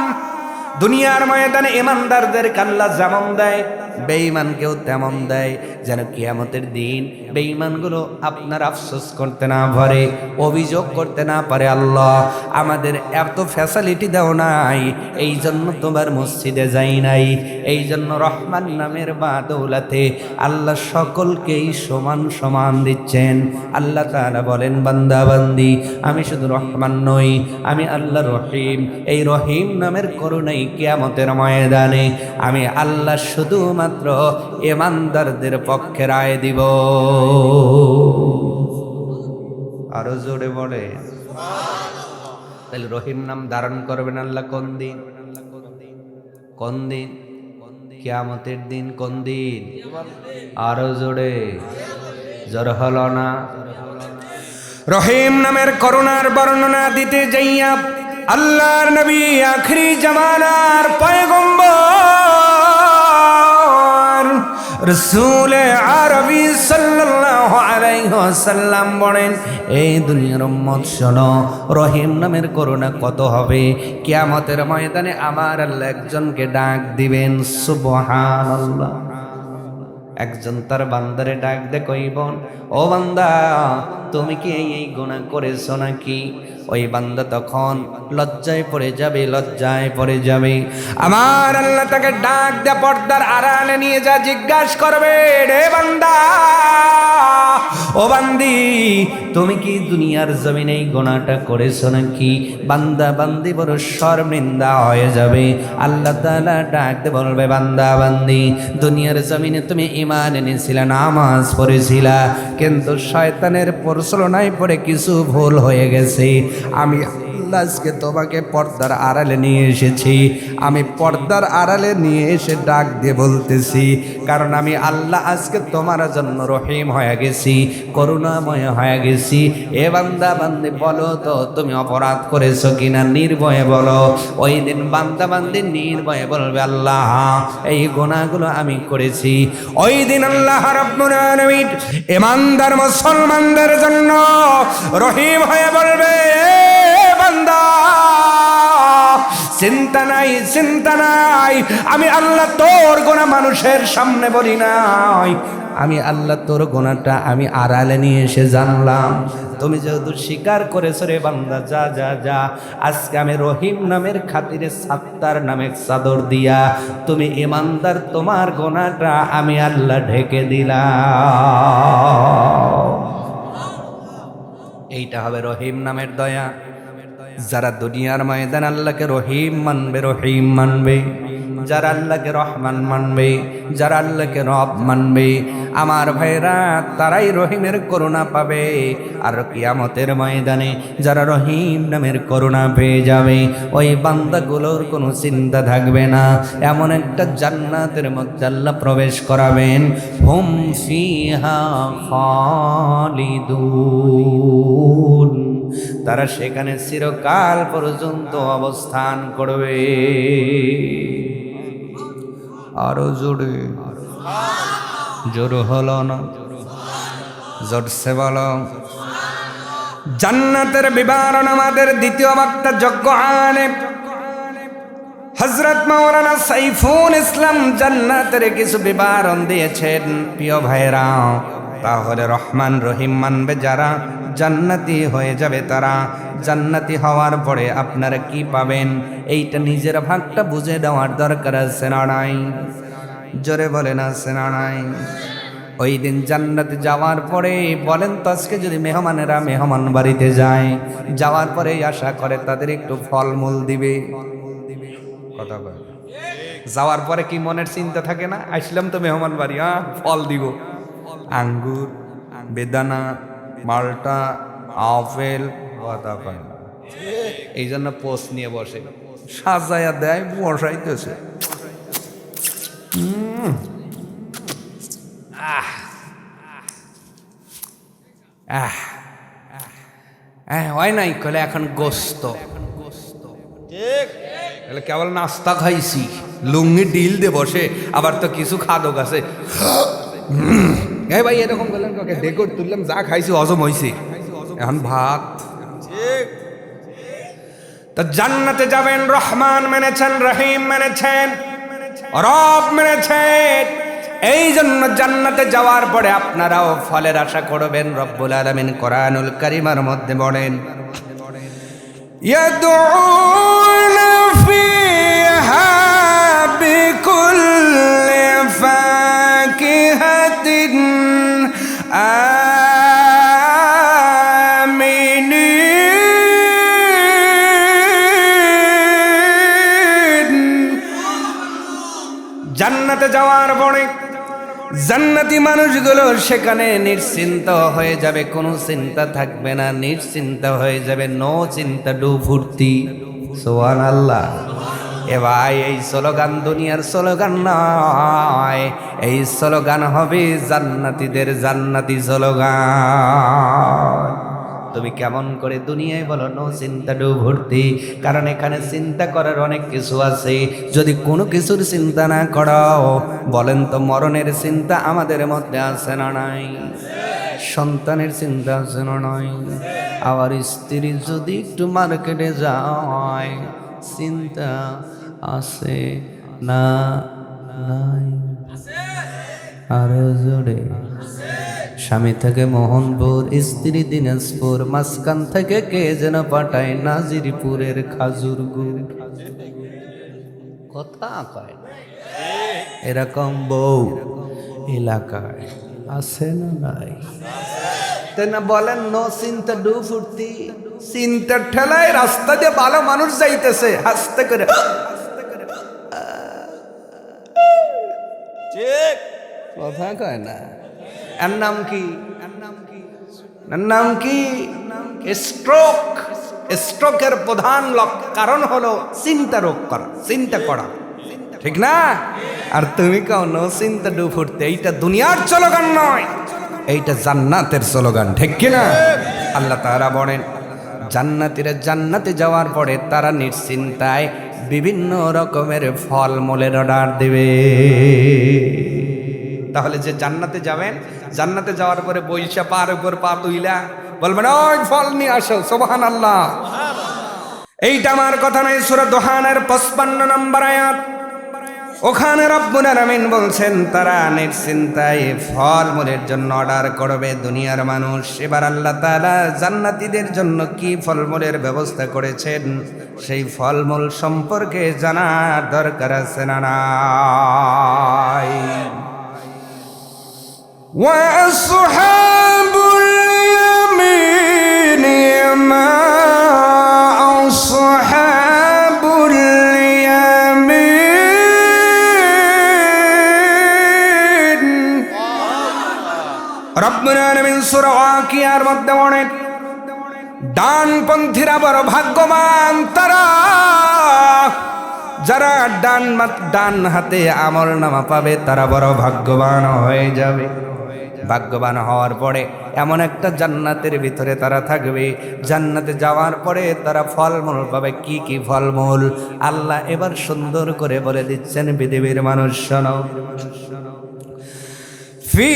[SPEAKER 1] দুনিয়ার ময়দানে ইমানদারদেরকে আল্লাহ যেমন দেয়, বেঈমানকেও তেমন দেয়, যেন কিয়ামতের দিন বেঈমানগুলো আপনার আফসোস করতে না পারে, অভিযোগ করতে না পারে, আল্লাহ আমাদের এত ফ্যাসিলিটি দাও নাই, এই জন্য তোমার মসজিদে যাই নাই। এই জন্য রহমান নামের বাদৌলাতে আল্লাহ সকলকেই সমান সমান দিচ্ছেন। আল্লাহ তাআলা বলেন, বান্দা বান্দি, আমি শুধু রহমান নই, আমি আল্লাহ রহিম। এই রহিম নামের করুণাই কিয়ামতের ময়দানে আমি আল্লাহ শুধুমাত্র ইমানদারদের পক্ষে রায় দিব। আরো জোরে বলে তাহলে রহিম নাম ধারণ করবেন আল্লাহ কোন দিন? কোন দিন? কিয়ামতের দিন। কোন দিন? আরো জোরে, জোর হলো না? রহিম নামের করুণার বর্ণনা দিতে যাইয়া আল্লাহর নবী আখরি জামানার পয়গম্বর রাসূল আরবি সাল্লাল্লাহু আলাইহি ওয়াসাল্লাম বলেন, এই দুনিয়ার উম্মত শোনো, রহিম নামের করুণা কত হবে। কিয়ামতের ময়দানে আমার আল্লাহ একজনকে ডাক দিবেন, সুবহানাল্লাহ। একজন তার বান্দারে ডাক দে, কইবন, ও বান্দা তুমি কি এই গুনাহ করেছো নাকি? ওই বান্দা তখন লজ্জায় পড়ে যাবে, লজ্জায় পড়ে যাবে। আমার আল্লাহ তাকে ডাক দে পর্দার আড়ালে নিয়ে যা জিজ্ঞাসা করবে, রে বান্দা ও বান্দি, তুমি কি দুনিয়ার জমিনে এই গুনাহটা করেছো নাকি? বান্দা বান্দি বড় শর্মিন্দা হয়ে যাবে। আল্লাহ তাআলা ডাকতে বলবে, বান্দা বান্দি, দুনিয়ার জমিনে তুমি ঈমান এনেছিলা, নামাজ পড়েছিলা, কিন্তু শয়তানের প্ররোচনায় পড়ে কিছু ভুল হয়ে গেছে। আমি আজকে তোমাকে পর্দার আড়ালে নিয়ে এসেছি। আমি পর্দার আড়ালে নিয়ে এসে ডাক দিয়ে বলতেছি, কারণ আমি আল্লাহ আজকে তোমার জন্য রহিম হয়ে গেছি, করুণাময় হয়ে গেছি। এ বান্দা বান্দি, বলো তো তুমি অপরাধ করেছো কিনা? নির্ভয়ে বলো। ওই দিন বান্দা বান্দি নির্ভয়ে বলবে, আল্লাহ এই গুনাহগুলো আমি করেছি। ওই দিন আল্লাহ রাব্বুল আলামিন ঈমানদার মুসলমানদের জন্য রহিম হয়ে বলবে, বান্দা চিন্তা নাই, চিন্তা নাই, আমি আল্লাহ তোর গুনাহ মানুষের সামনে বলি নাই, আমি আল্লাহ তোর গুনাহটা আমি আড়ালে নিয়ে এসে জানলাম। তুমি যেহেতু স্বীকার করেছো রে বান্দা, যা যা যা, আজকে আমি রহিম নামের খাতিরে সাত্তার নামে চাদর দিয়া তুমি ঈমানদার, তোমার গুনাহটা আমি আল্লাহ ঢেকে দিলাম। এইটা হবে রহিম নামের দয়া। যারা দুনিয়ার ময়দান আল্লাহকে রহিম মানবে, রহিম মানবে, যারা আল্লাহকে রহমান মানবে, যারা আল্লাহকে রব মানবে, আমার ভাইরা, তারাই রহিমের করুণা পাবে। আর কিয়ামতের ময়দানে যারা রহিম নামের করুণা পেয়ে যাবে, ওই বান্দাগুলোর কোনো চিন্তা থাকবে না। এমন একটা জান্নাতের মধ্যে আল্লাহ প্রবেশ করাবেন, হুম ফিহা খালিদুন, তারা সেখানে চিরকাল পর্যন্ত অবস্থান করবে। আরো জোরে, জোর হলো না, জোরসে বলো। জান্নাতের বিবরণ আমাদের দ্বিতীয় বক্তা যজ্ঞ আনে হযরত মাওলানা সাইফুল ইসলাম জান্নাতের কিছু বিবরণ দিয়েছেন। প্রিয় ভাইরা, তাহলে রহমান রহিম মানবে যারা, জান্নাতি হয়ে যাবে তারা। জান্নাতি হওয়ার পরে আপনারা কি পাবেন, এইটা নিজের ভাগটা বুঝে দেওয়ার দরকার আছে না নাই? জোরে বলেন, আছে না নাই? ওই দিন জান্নাতে যাওয়ার পরে বলেন তো, আজকে যদি মেহমানেরা মেহমান বাড়িতে যায়, যাওয়ার পরে আশা করে তাদের একটু ফলমূল দিবে, কথা বলে, যাওয়ার পরে কি মনের চিন্তা থাকে না, আসলাম তো মেহমান বাড়ি, ফল দিব, আঙ্গুর, বেদানা, মালটা, আপেল, বাতাবান, এই জন্য পোস্ট নিয়ে বসে, সাজায়া দেয়, বসাইতেছে। হয় নাই কলে এখন গোস্ত, কেবল নাস্তা খাইছি, লুঙ্গি ডিল দিয়ে বসে, আবার তো কিছু খাদক আছে। ভাই এরকম বললেন, ডেকোর তুললাম, যা খাইছি হজম হয়েছে, এখন ভাত। তো জান্নাতে যাবেন, রহমান মেনেছেন, রহিম মেনেছেন, রব মেনেছেন। এই জন্য জান্নাতে যাওয়ার পরে আপনারাও ফলের আশা করবেন। রব্বুল আলামিন কোরআনুল কারীমের মধ্যে বলেন, ইয়াদউনা ফিহা বিকুল্লি ফাকিহাতিন আমিনিন। জান্নাতে যাওয়ার পরে জান্নাতি মানুষগুলো সেখানে নিশ্চিন্ত হয়ে যাবে, কোনো চিন্তা থাকবে না, নিশ্চিন্ত হয়ে যাবে, নো চিন্তা, ডু ফুর্তি। সুবহানাল্লাহ। এ ভাই, এই স্লোগান দুনিয়ার স্লোগান নয়, এই স্লোগান হবে জান্নাতীদের জান্নাতি স্লোগান। তুমি কেমন করে দুনিয়ায় বলো নো চিন্তা ডু ভর্তি, কারণ এখানে চিন্তা করার অনেক কিছু আছে। যদি কোনো কিছুর চিন্তা না করো, বলেন তো মরণের চিন্তা আমাদের মধ্যে আছে না নাই? সন্তানের চিন্তা আছে না নাই? আবার স্ত্রী যদি একটু মার্কেটে যায়, চিন্তা আছে না নাই? আরো জোরে। স্বামী থেকে মোহনপুর, স্ত্রী দিনাজপুর, মাঝখান থেকে কে যেন পাঠায় নাজিরপুরের খাজুর গুড়। কথা কয় এরকম বউ এলাকায় আছে না নাই? তাই না বলেন? নো চিন্তা ডু ফুর্তি, চিন্তার ঠেলায় রাস্তা দিয়ে ভালো মানুষ যাইতেছে হাসতে করে,
[SPEAKER 2] ঠিক
[SPEAKER 1] কথা কয় না। এর নাম কি? এর নাম কি? স্ট্রোক। স্ট্রোকের প্রধান কারণ হলো চিন্তা রোগ করা, চিন্তা করা, ঠিক না? আর তুমি কাও নো চিন্তা ডু ফুর্তি, এইটা দুনিয়ার স্লোগান নয়, এইটা জান্নাতের স্লোগান, ঠিক কিনা? আল্লাহ তাআলা বলেন জান্নাতীরা জান্নাতে যাওয়ার পরে তারা নিশ্চিন্তায় বিভিন্ন রকমের ফলমূলের অর্ডার দেবে। তাহলে যে জান্নাতে যাবেন, জান্নাতে যাওয়ার পরে বৈশা পার উপর পা তুইলা বলবেন ওই ফল নিয়ে আসো, সুবহানাল্লাহ। এইটা আমার কথা নয়, সূরা দোহানের 55 নম্বর আয়াত। ওখানে রব্বুল আলামিন বলছেন তারা নিশ্চিন্তায় ফলমূলের জন্য অর্ডার করবে দুনিয়ার মানুষ। এবার আল্লাহ তাআলা জান্নাতীদের জন্য কি ফলমূলের ব্যবস্থা করেছেন সেই ফলমূল সম্পর্কে জানার দরকার আছে না নাই? ওয়াসহাবুল ইয়ামিন মা আসহাবুল ইয়ামিন। রব্বুল আলামিন সূরা ওয়াকিয়ার মধ্যে বলেন ডানপন্থীরা বড় ভাগ্যবান তারা, যারা ডান হাতে আমল নামা পাবে তারা বড় ভাগ্যবান হয়ে যাবে। ভাগ্যবান হওয়ার পরে এমন একটা জান্নাতের ভিতরে তারা থাকবে, জান্নাতে যাওয়ার পরে তারা ফলমূল পাবে। কি কি ফলমূল আল্লাহ এবার সুন্দর করে বলে দিচ্ছেন, পৃথিবীর মানুষ শোনো। ফি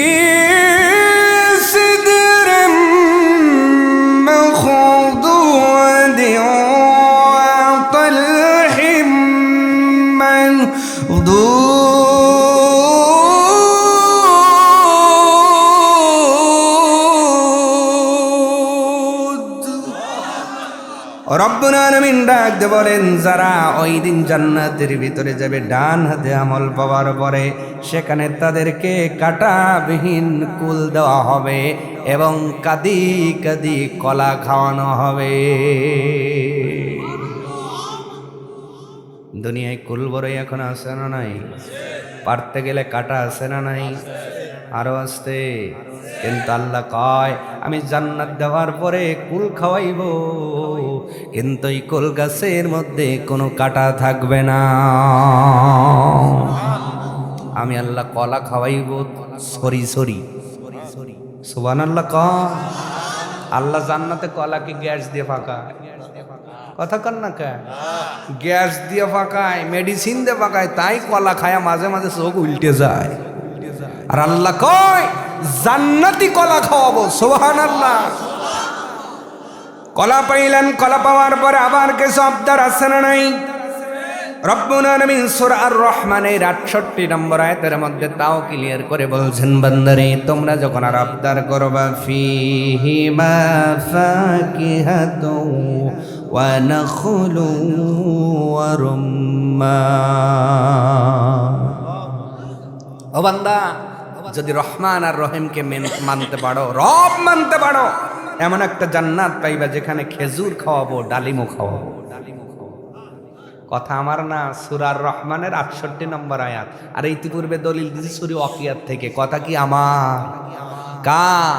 [SPEAKER 1] সিদরিম মাখদুদিন ওয়া তালহিম মানদুদ। রব্বুল আলামিন ডাক দিয়ে বলেন যারা ওই দিন জান্নাতের ভিতরে যাবে ডান হাতে আমল পাওয়ার পরে, সেখানে তাদেরকে কাঁটাবিহীন কুল দেওয়া হবে এবং কাদি কাদি কলা খাওয়ানো হবে। দুনিয়ায় কুল বড়ই এখন আছে না নাই? পারতে গেলে কাটা আছে না নাই? আরো আসতে। কিন্তু আল্লাহ কয় আমি জান্নাত দেওয়ার পরে কুল খাওয়াইব, কিন্তু এই কুল গাছের মধ্যে কোনো কাটা থাকবে না। আমি আল্লাহ কলা খাওয়াইব সরি সরি, সুবহানাল্লাহ। কয় আল্লাহ জান্নাতে কলাকে গ্যাস দিয়ে ফাঁকা, কথা কন না কে? গ্যাস দিয়ে ফাঁকায়, মেডিসিন দিয়ে ফাঁকায়, তাই কলা খায়া মাঝে মাঝে চোখ উল্টে যায়। আর আল্লাহ কয় জান্নাতি কলা খাওয়াবো, সুবহানাল্লাহ। কলা পাইলেন, কলা পাওয়ার পরে আবার কিছু আবদার আছে না নাই? রব্বুল আলামিন সূরা আর রহমানের 68 নম্বর আয়াতের মধ্যে তাও ক্লিয়ার করে বলছেন বান্দারে তোমরা যখন আর আবদার করবা ফিহি মা ফাকিহাতু ওয়া নাখলু ওয়া রুম্মান। ও বান্দা, যদি রহমান আর রহিমকে মানতে পারো, রব মানতে পারো, এমন একটা জান্নাত পাইবা যেখানে খেজুর খাওয়াবো, ডালিমও খাওয়াবো। কথা আমার না, সূরা আর রহমানের 68 নম্বর আয়াত। আর ইতিপূর্বে দলিল দিয়েছি সূরা ওয়াকিয়াত থেকে। কথা কি আমার? কার?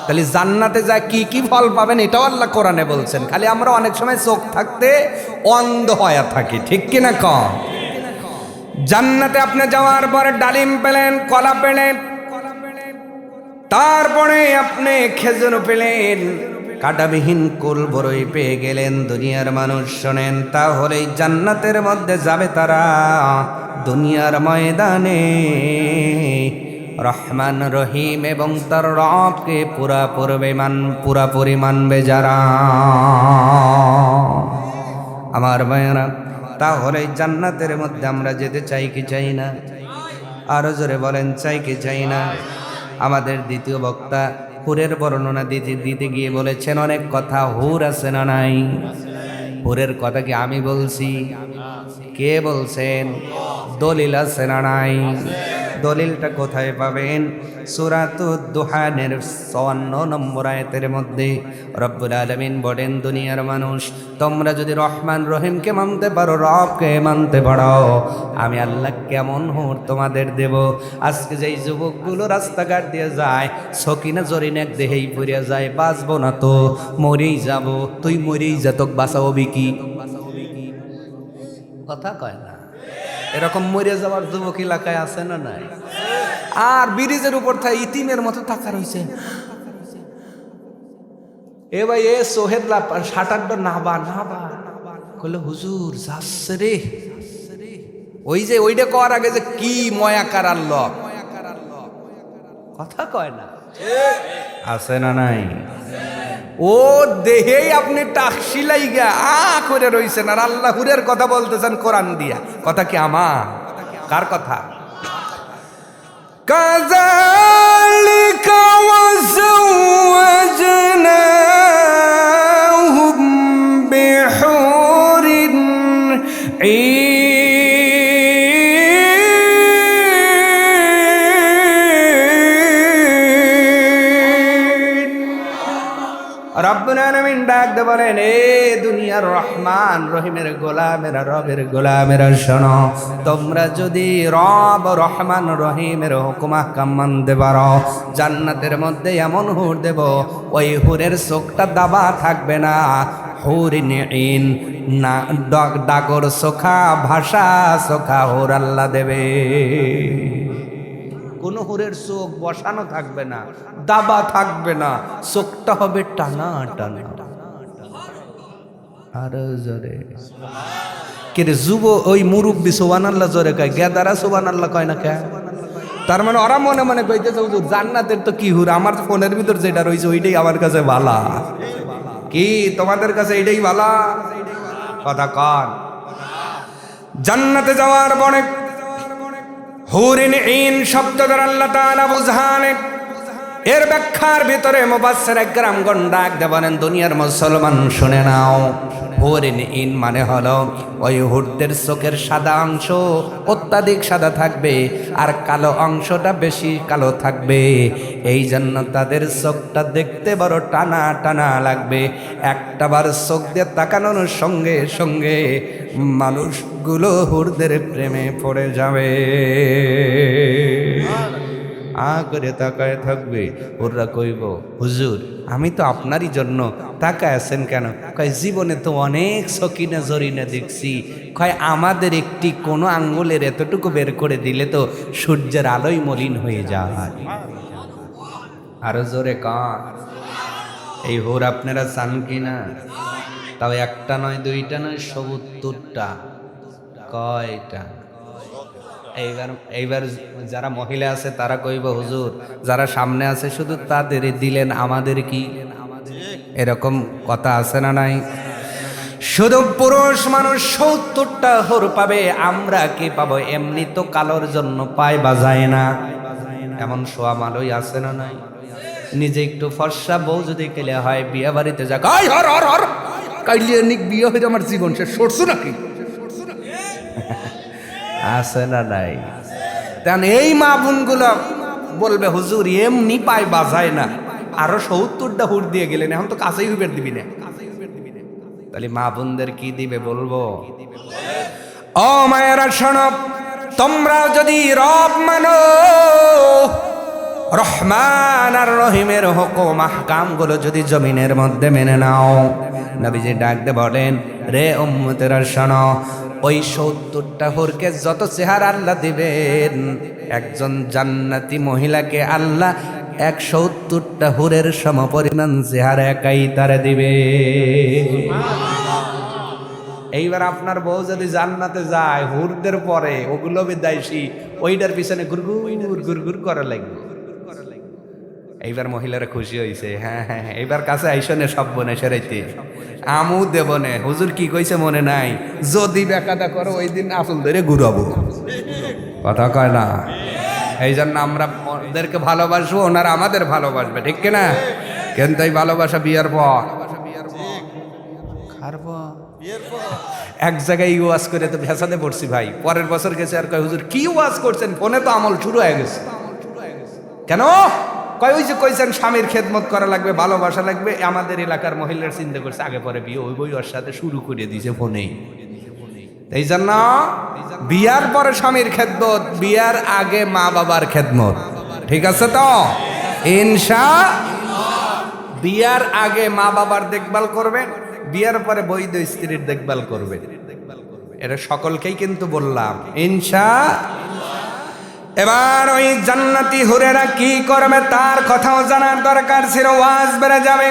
[SPEAKER 1] তাহলে জান্নাতে যা কি কি ফল পাবেন এটাও আল্লাহ কোরআনে বলছেন। খালি আমরা অনেক সময় চোখ থাকতে অন্ধ হয়ে থাকি, ঠিক কিনা কম? জান্নাতে আপনি যাওয়ার পরে ডালিম পেলেন, কলা পেলেন, তারপরে আপনি খেজুর পেলেন, কাটাবিহীন কুল বড়ই পেয়ে গেলেন। দুনিয়ার মানুষ শোনেন, তাহলে জান্নাতের মধ্যে যাবে তারা দুনিয়ার ময়দানে রহমান রহিম এবং তার রবকে পুরাপুরি মানবে যারা। আমার ভাইয়েরা, তাহলে জান্নাতের মধ্যে আমরা যেতে চাই কি চাই না? আরো জোরে বলেন, চাই কি চাই না? আমাদের দ্বিতীয় বক্তা হুরের বর্ণনা দিতে গিয়ে বলেছেন অনেক কথা। হুর আছে না নাই? হুরের কথা কি আমি বলছি? কে বলছেন? দলিল আছে না নাই? দলিলটা কোথায় পাবেন? সূরাতুদ দুহানের ৫৪ নম্বর আয়াতের মধ্যে রব্বুল আলামিন বলেন, দুনিয়ার মানুষ তোমরা যদি রহমান রহিমকে মানতে পারো, রবকে মানতে পারো, আমি আল্লাহ কেমন হুর তোমাদের দেব। আজকে যেই যুবকগুলো রাস্তাঘাট দিয়ে যায়, সকিনা জরিনা দেহেই পড়ে যায়, বাঁচবো না তো মরেই যাব। তুই মরেই যা, তোকে বাঁচাবি কি? কথা কয় না। এরকম মরে যাওয়ার যুবক এলাকায় আছে না নাই? আর ব্রিজের উপর থাকে ইতিমের মতো টাকা রয়েছে। এ ভাই এ সোহেদলা সাঁটার নাবা নাবা কইলে হুজুর যাচ্ছে রে। ওই যে ওইটা করার আগে যে কি ময়াকার আল্লাহ, কথা কয় না, আছে না নাই? ও দেহেই আপনি টাকশি লাইগা করে রইছেন আর আল্লাহ হুরের কথা বলতেছেন কোরআন দিয়া। কথা কি আমার? কার কথা? কাযালিকা ওয়াযাওয়াজনাহুম বিহুরিন ঈন। রব্বুল আলামিন ডাক দিয়ে বলেন, এ দুনিয়ার রহমান রহিমের গোলামেরা, রবের গোলামেরা, শোনো, তোমরা যদি রব রহমান রহিমের হুকুম আহকাম মানতে পারো, জান্নাতের মধ্যে এমন হুর দেব, ওই হুরের চোখটা দাবা থাকবে না। হুরিন ঈন, না ডাগর চোখা, ভাষা চোখা হুর আল্লাহ দেবে। কোন হুরের চোখ বসানো থাকবে না, দাবা থাকবে না, চোখটা হবে টানা টানা। আর জোরে কে রে যুব ওই মুরব্বী সুবহানাল্লাহ জোরে কয়, গেদারা সুবহানাল্লাহ কয় না কে? তার মানে ওরা মনে মনে কইতেছে হুজুর জান্নাতের তো কি হুর, আমার ফোনের ভিতর যেটা রয়েছে ওইটাই আমার কাছে ভালা। কি তোমাদের কাছে এইটাই ভালা? কথা কন। জান্নাতে যাওয়ার পরে হুরিন ঈন শব্দ দ্বারা আল্লাহ তাআলা বুঝানে। এর ব্যাখ্যার ভিতরে মুফাসসির একরামগণ ডাক দিয়ে বলেন, দুনিয়ার মুসলমান শুনে নাও, হুরিন ঈন মানে হলো ওই হুরদের চোখের সাদা অংশ অত্যাধিক সাদা থাকবে আর কালো অংশটা বেশি কালো থাকবে। এই জন্য তাদের চোখটা দেখতে বড় টানা টানা লাগবে। একটা বার চোখ দিয়ে তাকানোর সঙ্গে সঙ্গে মানুষগুলো হুরদের প্রেমে পড়ে যাবে। করে তাকায় থাকবে। ওরা কইব, হুজুর আমি তো আপনারই জন্য তাকায় আছেন কেন? কয় জীবনে তো অনেক সকিনা জরিনা দেখছি। কয় আমাদের একটি কোনো আঙ্গুলের এতটুকু বের করে দিলে তো সূর্যের আলোয় মলিন হয়ে যায়। আরো জোরে কান। এই হুর আপনারা চান কিনা? তাও একটা নয়, দুইটা নয়, ৭০টা। কয়টা? এইবার যারা মহিলা আছে তারা কইব, হুজুর যারা সামনে আছে শুধু তাদের দিলেন, আমাদের কি? এরকম কথা আছে না নাই? শুধু পুরুষ মানুষ ৭০টা হুর পাবে, আমরা কি পাবো? এমনি তো কালোর জন্য পায় বা যায় না, এমন সোয়া মালই আছে না নাই? নিজে একটু ফর্সা বউ যদি কেলে হয়, বিয়ে বাড়িতে যাক, কাইলিয়ে নিক বিয়ে হইতে আমার জীবন শেষ, সরছো নাকি? আছে না নাই? তেন এই মা বোনগুলো বলবে, হুজুর এমনি পায় বাজায় না, আরো ৭০টা হুর দিয়ে গেলেন, এখন তো কাছেই হুবের দিবি না। তাহলে মা বোনদের কি দিবে বলবো? ও মায়েরা শোনো, তোমরা যদি রব মানো, রহমান আর রহিমের হুকুম আহকাম গুলো যদি জমিনের মধ্যে মেনে নাও, নবীজি ডাক দিয়ে বলেন, রে উম্মতেরা শোনো, ওই ৭০টা হুরকে যত চেহারা আল্লাহ দিবেন, একজন জান্নাতি মহিলাকে আল্লাহ ৭০টা হুরের সমপরিমাণ চেহারা একাই তারা দিবে। এইবার আপনার বউ যদি জান্নাতে যায়, হুরদের পরে ওগুলো বিদায়সী, ওইটার পিছনে গুরগুর গুরগুর করা লাগবে। এইবার মহিলারা খুশি হয়েছে, হ্যাঁ হ্যাঁ এইবার কাছে আইসনে সব বনে সেরাইতে আমু দেবনে। হুজুর কি কইছে মনে নাই? যদি বেকাদা করো ওই দিন আসল ধরে ঘুরাবো। কথা কয় না? এই জন্য আমরা ওদেরকে ভালোবাসবো, ওনারা আমাদের ভালোবাসবে, ঠিক কিনা? কিন্তু এই ভালোবাসা বিয়ের পর এক জায়গায় ওয়াজ করে তো ভেসাতে পড়ছি ভাই, পরের বছর গেছে আর কয় হুজুর কি ওয়াজ করছেন, ফোনে তো আমল শুরু হয়ে গেছে। কেন? কয় ওই যে কইছেন স্বামীর খেদমত করা লাগবে, ভালোবাসা লাগবে, আমাদের এলাকার মহিলার চিন্তা করছে আগে পরে বিয়ে ওই বই ওর সাথে শুরু করে দিয়েছে ফোনেই। এই জন্য বিয়ার পরে স্বামীর খেদমত, বিয়ার আগে মা বাবার খেদমত, ঠিক আছে তো? বিয়ার আগে মা বাবার দেখভাল করবেন, বিয়ার পরে বৈধ স্ত্রীর দেখভাল করবেন। এটা সকলকেই কিন্তু বললাম এবার ওই জান্নাতি হুরেরা কি করবে তার কথাও জানার দরকার ছিল। ওয়াজ বেড়ে যাবে,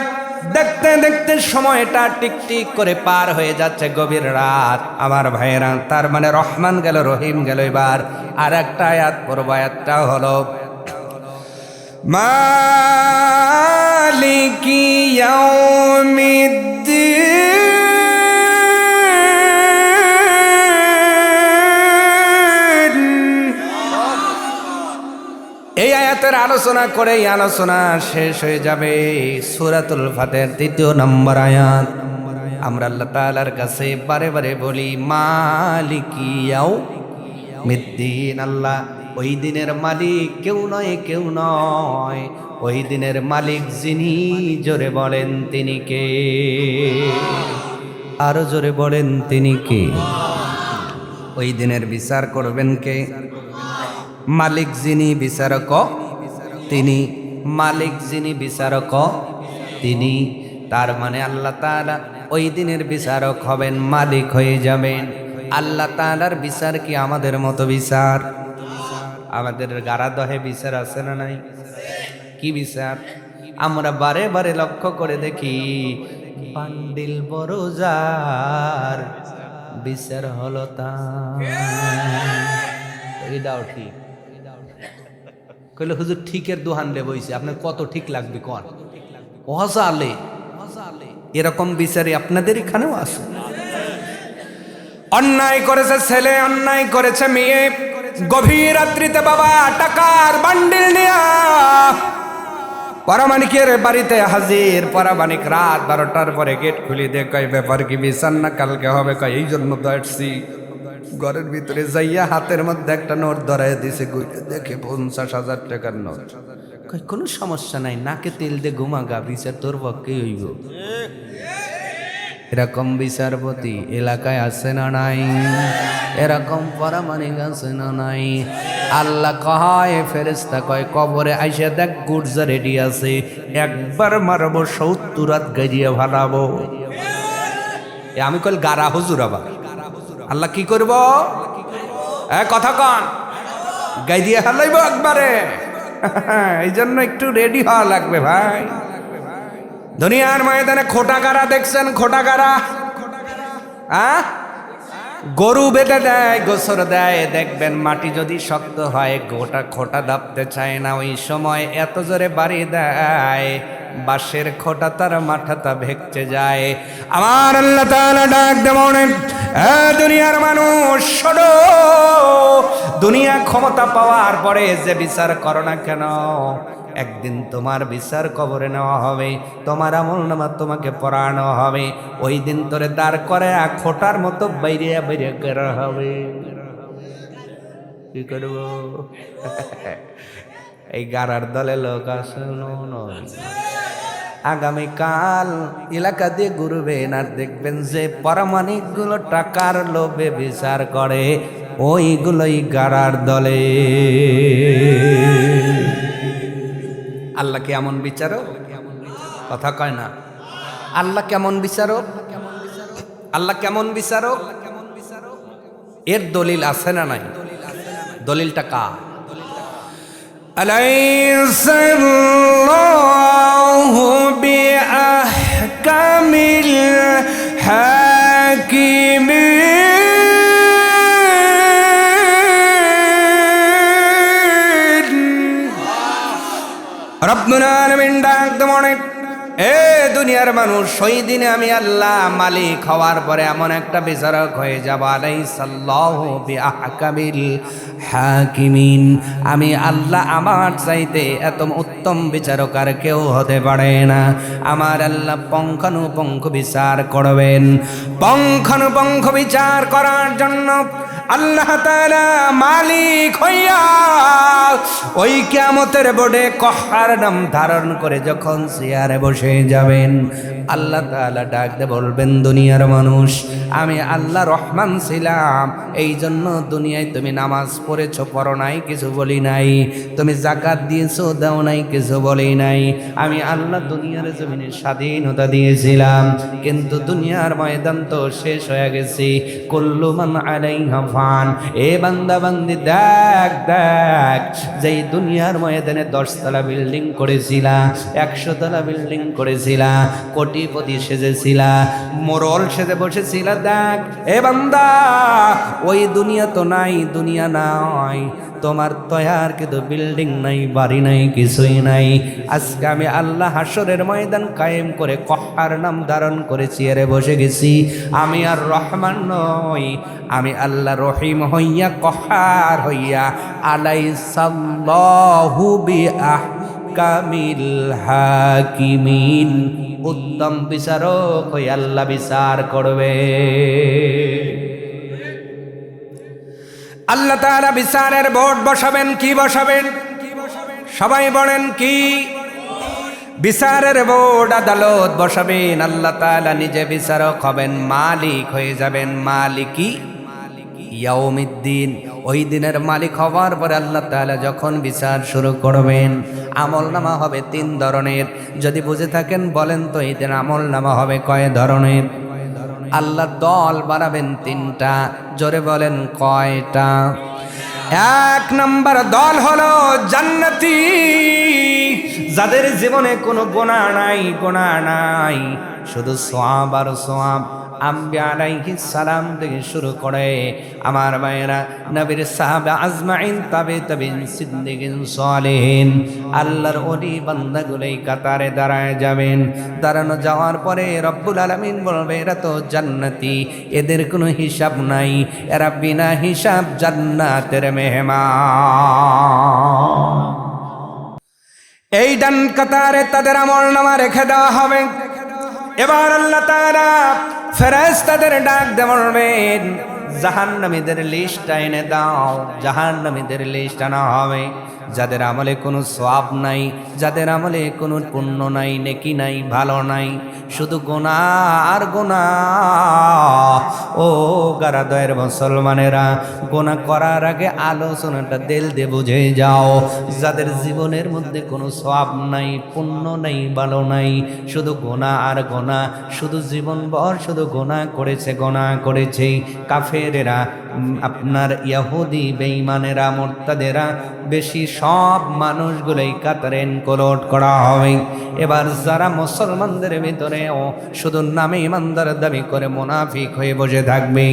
[SPEAKER 1] দেখতে দেখতে সময়টা টিকটিক করে পার হয়ে যাচ্ছে, গভীর রাত। আমার ভাইয়েরা, তার মানে রহমান গেল, রহিম গেল, এবার আর একটা আয়াত পড়ব। আয়াতটা হলো মালিকি ইয়াউমিদ্দিন। এই আয়াতের আলোচনা করে এই আলোচনা শেষ হয়ে যাবে। সূরাতুল ফাতিহার ৩য় নম্বর আয়াত। আমরা আল্লাহ তাআলার কাছে বারে বারে বলি মালিকি ইয়াউমিদ্দিন। আল্লাহ ওই দিনের মালিক কেউ নয়, কেউ নয়, ওই দিনের মালিক যিনি, জোরে বলেন তিনি কে? আরো জোরে বলেন তিনি কে? ওই দিনের বিচার করবেন কে? মালিক যিনি বিচারক তিনি, মালিক যিনি বিচারক তিনি। তার মানে আল্লাহ তাআলা ওই দিনের বিচারক হবেন, মালিক হয়ে যাবেন। আল্লাহ তাআলার বিচার কি আমাদের মতো বিচার? আমাদের গারাদহে বিচার আছে না নাই? কি বিচার? আমরা বারে বারে লক্ষ্য করে দেখি, বান্ডিল বড় যার বিচার হলো তার। এটাও ঠিক কইলে হুজুর ঠিকের দোহান লে বইছে, আপনার কত ঠিক লাগবে কোন? ওয়াজালে এরকম বিচারই আপনাদের এখানেও আছে। অন্যায় করেছে ছেলে, অন্যায় করেছে মেয়ে, গভীর রাত্রিতে বাবা টাকার বান্ডিল নিয়া পরামানিকের বাড়িতে হাজির। পরামানিক রাত 12টার পরে গেট খুলি দিয়ে কয় ব্যাপার কি, বিচার না কালকে হবে? কয় এই জন্য তো আসছি। ঘরের ভিতরে যাইয়া হাতের মধ্যে একটা নোট ধরাই দিছে, দেখে 50,000 টাকার নোট। কয় কোনো সমস্যা নাই, নাকে তেল দিয়ে ঘুমাগা, বিচার তোর পক্ষে হইব। এরকম বিচারপতি এলাকায় আছে না নাই? এরকম পরামানিক আছে না নাই? আল্লাহ কয়, ফেরেশতা কয় কবরে আইসা দেখ গুর্জা রেডি আছে, একবার মারবো 70 হাত গাইয়া ভালাবো। আমি কল গারা হুজুর, আবার আল্লাহ কি করব? কথা কন, গাই দিয়ে হালাইব একবারে। এই জন্য একটু রেডি হওয়া লাগবে ভাই। দুনিয়ার ময়দানে খোটা গারা দেখছেন? খোটা গারা গরু বেঁধে দেয়, গোসর দেয়, দেখবেন মাটি যদি শক্ত হয় গোটা খোটা দাবতে চায় না, ওই সময় এত জোরে বাড়ি দেয় বাঁশের খোটা তার মাথাটা ভেঙে যায়। আমার আল্লাহ তাআলা ডাক দেবেন, দুনিয়ার মানুষ শোনো, দুনিয়া ক্ষমতা পাওয়ার পরে যে বিচার করো না কেন, একদিন তোমার বিচার কবরে নেওয়া হবে, তোমার আমলনামা তোমাকে পড়ানো হবে। ওই দিন তোরে দাঁড় করে খোটার মতো বাইরে বাইরে করা হবে। কি করব? এই গারার দলে লোক আছে নয়। আগামীকাল এলাকা দিয়ে ঘুরবেন আর দেখবেন যে পরামানিক গুলো টাকার লোভে বিচার করে, ওইগুলোই গারার দলে। আল্লাহ কেমন বিচারক? কথা কয় না। আল্লাহ কেমন বিচারক? আল্লাহ কেমন বিচারক? এর দলিল আছে না নাই? দলিলটা কার? আলাইসাল্লাহু বিআহকামিল হাকিমিন। রব্বুল আলামিন ডাক দেন, এ দুনিয়ার মানুষ, ওই দিনে আমি আল্লাহ মালিক হওয়ার পরে এমন একটা বিচারক হয়ে যাব, আলাইসাল্লাহু বিআহকামিল হাকিমিন। আমি আল্লাহ আমার চাইতে এত উত্তম বিচারক আর কেউ হতে পারে না। আমার আল্লাহ পুঙ্খানুপুঙ্খ বিচার করবেন। পুঙ্খানুপুঙ্খ বিচার করার জন্য আল্লাহ তাআলা মালিক হইয়া ওই কিয়ামতের বোর্ডে কহার নাম ধারণ করে যখন চেয়ারে বসে যাবেন, আল্লাহ তাআলা ডাক দিয়ে বলবেন, দুনিয়ার মানুষ, আমি আল্লাহ রহমান ছিলাম, এই জন্য দুনিয়ায় তুমি নামাজ পড়েছো, পড়ো নাই, কিছু বলি নাই, তুমি যাকাত দিয়েছো, দাও নাই, কিছু বলি নাই। আমি আল্লাহ দুনিয়ার জমিনে স্বাধীনতা দিয়েছিলাম, কিন্তু দুনিয়ার ময়দান তো শেষ হয়ে গেছে। কুল্লু মান আলাইহা ফান। এ বান্দা বান্দি, দেখ দেখ, যেই দুনিয়ার ময়দানে 10 তলা বিল্ডিং করেছিলা, 100 তলা বিল্ডিং করেছিলা, কোটিপতি সেজেছিলা, মোরল সেজে বসেছিলা, দেখ এ বান্দা, ওই দুনিয়া তো নাই, দুনিয়া নাই, তোমার তয়ার কিন্তু বিল্ডিং নাই, বাড়ি নাই, কিছুই নাই। আজকে আমি আল্লাহ হাসরের ময়দান কায়েম করে কহার নাম ধারণ করে চেয়ারে বসে গেছি। আমি আর রহমান নই, আমি আল্লাহ রহিম হইয়া কহার হইয়া আলাইসাল্লাহু বিআহকামিল হাকিমিন। উত্তম বিচারক হইয়া আল্লাহ বিচার করবে। আল্লাহ তাআলা বিচারের বোর্ড বসাবেন। কি বসাবেন? সবাই বলেন কি? বিচারের বোর্ড, আদালত বসাবেন। আল্লাহ তাআলা নিজে বিচারক হবেন, মালিক হয়ে যাবেন, মালিকি ইয়াউমিদ্দিন। ওই দিনের মালিক হওয়ার পরে আল্লাহ তাআলা যখন বিচার শুরু করবেন, আমলনামা হবে 3 ধরনের। যদি বুঝে থাকেন বলেন তো, এই দিন আমলনামা হবে কয় ধরনের? আল্লাহ দল বানাবেন 3টা। জোরে বলেন কয়টা? 1 নম্বর দল হলো জান্নাতি, যাদের জীবনে কোনো গুনাহ নাই, গুনাহ নাই, শুধু সওয়াব আর সওয়াব। আম্বিয়া আলাইহিস সালাম থেকে শুরু করে আমার ভাইয়েরা, নবীর সাহাবা আজমাইন, তাবিঈন, সিদ্দিকিন, সালেহিন, আল্লাহর ওলি বান্দাগুলোই কাতারে দাঁড়ায় যাবেন। দাঁড়ানো যাওয়ার পরে রব্বুল আলামিন বলবে, এরা তো জান্নাতি, এদের কোনো হিসাব নাই, এরা বিনা হিসাব জান্নাতের মেহমান। এই ডান কাতারে তাদের আমলনামা রেখে দেওয়া হবে। এবার আল্লাহ তাআলা ফেরেশতাদের ডাক দিয়ে বলবেন, জাহান্নামীদের লিস্ট এনে দাও। জাহান্নামীদের লিস্ট আনা হবে, যাদের আমলে কোনো সওয়াব নাই, যাদের আমলে কোনো পুণ্য নাই, নেকি নাই, ভালো নাই, শুধু গুনাহ আর গুনাহ। ও গারাদয়ের মুসলমানেরা, গুনাহ করার আগে আলোচনাটা দিল দিয়ে বুঝে যাও। যাদের জীবনের মধ্যে কোনো সওয়াব নাই, পুণ্য নাই, ভালো নাই, শুধু গুনাহ আর গুনাহ, শুধু জীবনভর শুধু গুনাহ করেছে, গুনাহ করেছে। কাফেরেরা, আপনার ইহুদি, বেঈমানেরা, মুরতাদেরা, বেশি সব মানুষগুলোই কাতারে এনকোলট করা হবে। এবার যারা মুসলমানদের ভিতরেও শুধু নামে ইমানদার দাবি করে মুনাফিক হয়ে বসে থাকবে,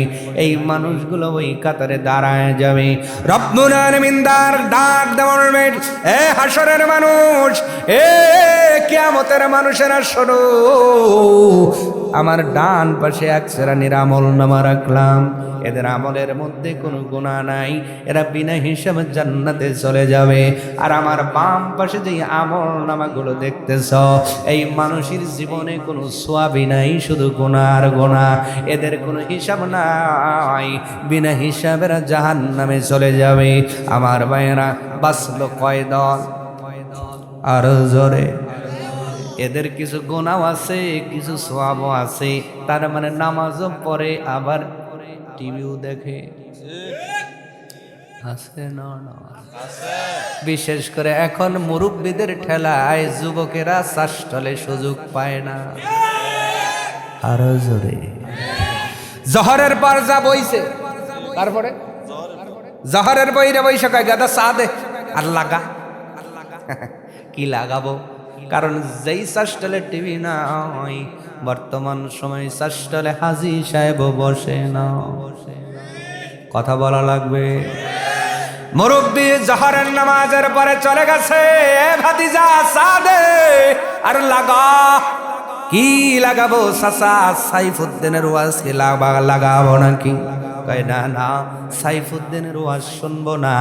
[SPEAKER 1] এই মানুষগুলো ওই কাতারে দাঁড়ায় যাবে। রব্বুল আলামিন ডাক দেবেন, এ হাসরের মানুষ, এ কিয়ামতের মানুষেরা শোনো, আমার ডান পাশে 1 শ্রেণীর আমলনামা রাখলাম, এদের আমলের মধ্যে কোনো গুনাহ নাই, এরা বিনা হিসাবে জান্নাতে চলে যাবে। আর আমার বাম পাশে যে আমলনামাগুলো দেখতেছ, এই মানুষের জীবনে কোনো সওয়াবই নাই, শুধু গুনাহ আর গুনাহ, এদের কোনো হিসাব নাই, বিনা হিসাবে এরা জাহান্নামে চলে যাবে। আমার ভাইয়েরা, বাঁচলো কয় দল? আর জোরে। এদের কিছু গুনাহ আছে, কিছু সওয়াবও আছে, তার মানে নামাজও পড়ে, আবার টিভিও দেখে, আছে না? বিশেষ করে এখন মুরব্বীদের ঠেলায় যুবকেরা চাষটলে সুযোগ পায় না। আরো জোরে। জহরের পর যা বইছে, তারপরে জহরের বইরে বইসে কয়, গাদা চা দে আর লাগা। কি লাগাবো? কারণ যেই চাষটলে টিভি নাই, বর্তমান সময় চাষটলে হাজী সাহেব বসে না। কথা বলা লাগবে। মুরব্বী জহরের নামাজের পরে চলে গেছে, এ ভাতিজা চা দে আর লাগা। কি লাগাবো চাচা? সাইফুদ্দিনের ওয়াজ কি লাগাবো নাকি? কয় না না, সাইফুদ্দিনের ওয়াজ শুনবো না,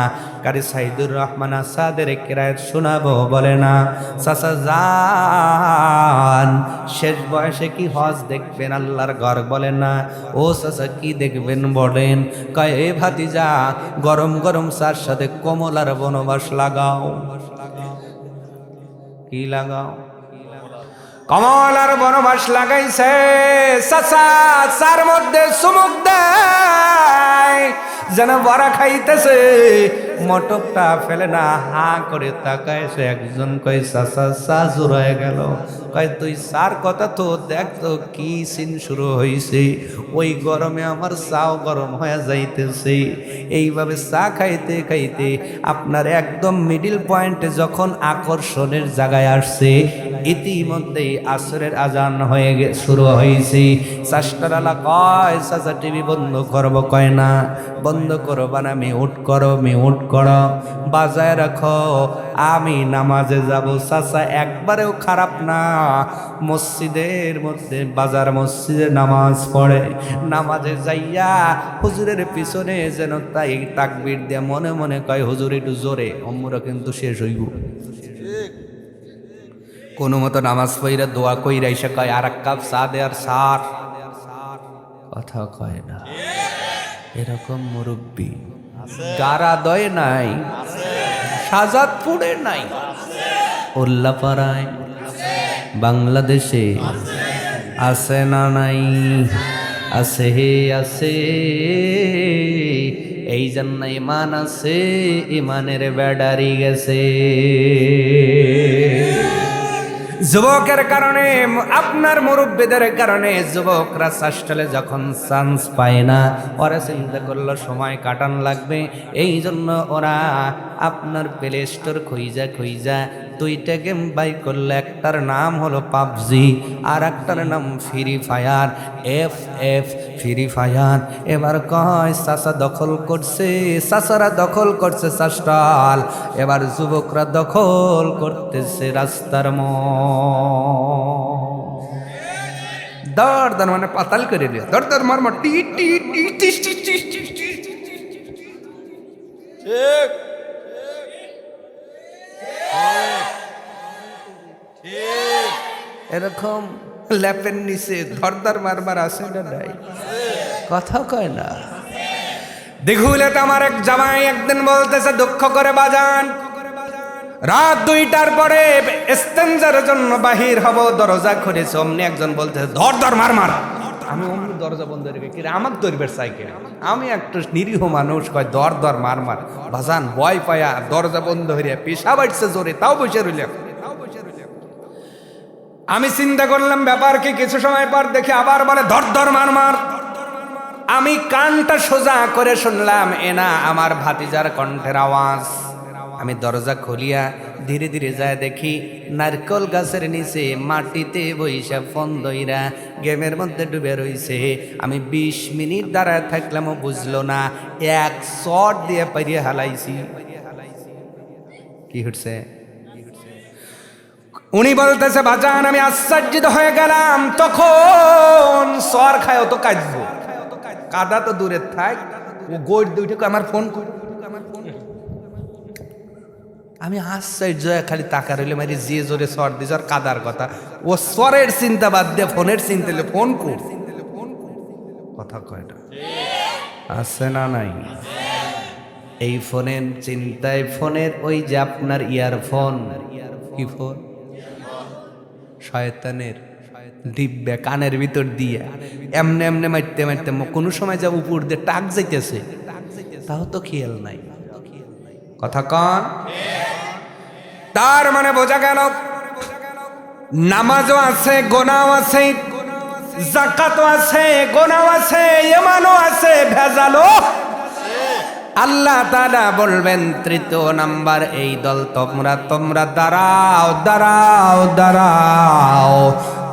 [SPEAKER 1] কারি সাইদুর রহমান আসাদের কিরায়াত শোনাবো। বলে না চাচা যান, শেষ বয়সে কি হজ দেখবেন আল্লাহর ঘর? বলে না। ও চাচা কি দেখবেন বলেন? কয় এ ভাতিজা, গরম গরম চার সাথে কমলার বনবাস লাগাও। কি লাগাও? কমলার বনবাস লাগাইছে। চাচা চার মধ্যে চুমুক দেয় যেন বড়া খাইতেছে, মটকটা ফেলে না, হা করে তাকাইছে। একজন কয় চাচা চা জোড়ায় গেল। কয় তুই চার কথা তো দেখ তো কি সিন শুরু হয়েছে। ওই গরমে আমার চাও গরম হয়ে যাইতেছে। এইভাবে চা খাইতে খাইতে আপনার একদম মিডিল পয়েন্টে যখন আকর্ষণের জায়গায় আসছে, ইতিমধ্যেই আসরের আজান হয়ে শুরু হয়েছে। চাষটারালা কয় চাচা টিভি বন্ধ করবো? কয় না বন্ধ করবা না, মিউট করো মিউট করো, বাজায় রাখো, আমি নামাজে যাব। চাচা একবারেও খারাপ না, মসজিদের মধ্যে বাজার মসজিদে নামাজ পড়ে, নামাজে যাইয়া হুজুরের পিছনে যেন তাই তাকবীর দিয়ে মনে মনে কয় হুজুর একটু জোরে, অম্মুরা কিন্তু শেষ হইব। কোনো মতো নামাজ পড়িরা দোয়া কইরা এসে কয় আর এক কাপ চা দে আর সার, কথা কয় না। এরকম মুরব্বী গারা দয় নাই, শাহজাদপুরে নাই, উল্লাপাড়ায় বাংলাদেশে আছে না নাই? আছে হে আছে। এই জন্য ইমান আছে, ইমানের ব্যাটারি গেছে। যুবকের কারণে, আপনার মুরব্বীদের কারণে যুবকরা চাষটালে যখন চান্স পায় না, ওরা চিন্তা করলো সময় কাটান লাগবে। এই জন্য ওরা আপনার প্লে স্টোর খুঁজা খুঁজা দুইটা গেম বাই করলে, একটার নাম হলো পাবজি আর একটার নাম free fire, FF free fire. এবার কয় চাচা দখল করছে, চাচারা দখল করছে চাষটাল, এবার যুবকরা দখল করতেছে রাস্তার দর দর মানে পাতাল করে দিও, দর দর মার মার টি টি টি টি টি টি টি টি। ঠিক এরকম ল্যাপের নিচে ধরদার মারবার আছে না নাই? কথা কয় না। দেখুলে তো আমার এক জামাই একদিন বলতেছে দুঃখ করে বাজান, রাত 2টার পরে ইস্তেঞ্জার জন্য বাহির হব, দরজা খুলেছে, অমনি একজন বলতেছে ধর ধর মার মার। আমি অমনি দরজা বন্ধ রেখে কি আমার দরিবের সাইকেল, আমি একটু নিরীহ মানুষ, কয় দর দর মার মার। বাজান ভয় পায়া দরজা বন্ধ হইয়া পেশা বাড়ছে জোরে, তাও বসে রইল। আমি চিন্তা করলাম ব্যাপার কি, কিছু সময় পর দেখি আবার বলে ধর ধর মার মার। আমি কানটা সোজা করে শুনলাম এনা আমার ভাতিজার কণ্ঠের আওয়াজ। আমি দরজা খুলিয়া ধীরে ধীরে যায় দেখি নারকেল গাছের নিচে মাটিতে বইসা ফোন দইরা গেমের মধ্যে ডুবে রইছে। আমি 20 মিনিট দাঁড়ায় থাকলামও বুঝলো না, এক শট দিয়ে পাইয়ে হালাইছি। কি হচ্ছে? উনি বলতেছে বাজান আমি আশ্চর্যিত হয়ে গেলাম, তখন সর খায় তো কাঁদবো, কাদা তো দূরে থাক, ও গোট দুইটাকে আমার ফোন কর। আমি আশ্চর্য খালি টাকা রইলে মারি যে জোরে সর দিস আর কাদার কথা, ও সরের চিন্তা বাদ দিয়ে ফোনের চিন্তা ফোন কর। কথা কয়টা আছে না নাই? এই ফোনের চিন্তায়, ফোনের ওই যে আপনার ইয়ারফোন, কি ফোন শয়তানের দিব্যা কানের ভিতর দিয়া এমনে এমনে মারতে মারতে কোনো সময় যা উপর দিয়ে টাক যাইতেছে, তাও তো খেয়াল নাই। কথা কন। তার মানে বোঝা গেল নামাজও আছে, গোনাও আছে, যাকাতও আছে, গোনাও আছে, ঈমানও আছে, ভেজালও। আল্লাহ তাআলা বলবেন তৃতীয় নাম্বার এই দল তোমরা দাঁড়াও দাঁড়াও দাঁড়াও,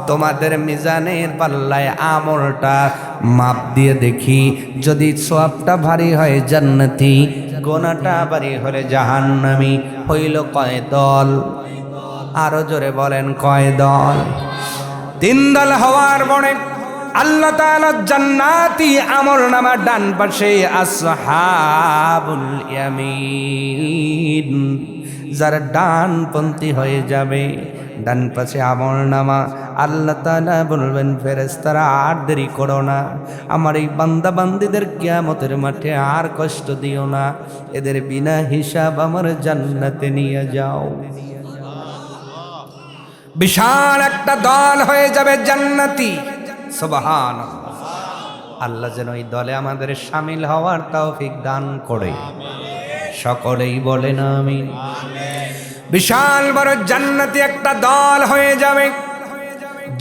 [SPEAKER 1] তোমাদের মিজানের পাল্লায় আমলটা মাপ দিয়ে দেখি, যদি সওয়াবটা ভারী হয় জান্নাতি, গোনাটা ভারী হলে জাহান্নামী। হইল কয় দল? আরো জোরে বলেন কয় দল? তিন দল হওয়ার পরে আল্লাহ তাআলা জান্নাতি আমলনামা ডান পাশে আসহাবুল ইয়ামিন যারা ডানপন্থী হয়ে যাবে, ডান পাশে আমলনামা, আল্লাহ তাআলা বলবেন ফেরেশতারা আর দেরি করো না, আমার এই বান্দা বান্দীদের কিয়ামতের মাঠে আর কষ্ট দিও না, এদের বিনা হিসাব আমার জান্নাতে নিয়ে যাও। বিশাল একটা দল হয়ে যাবে জান্নাতি। সুবহানাল্লাহ। আল্লাহ যেন এই দলে আমাদের শামিল হওয়ার তৌফিক দান করে। সকলেই বলেন আমিন। বিশাল বড় জান্নাতি একটা দল হয়ে যাবে।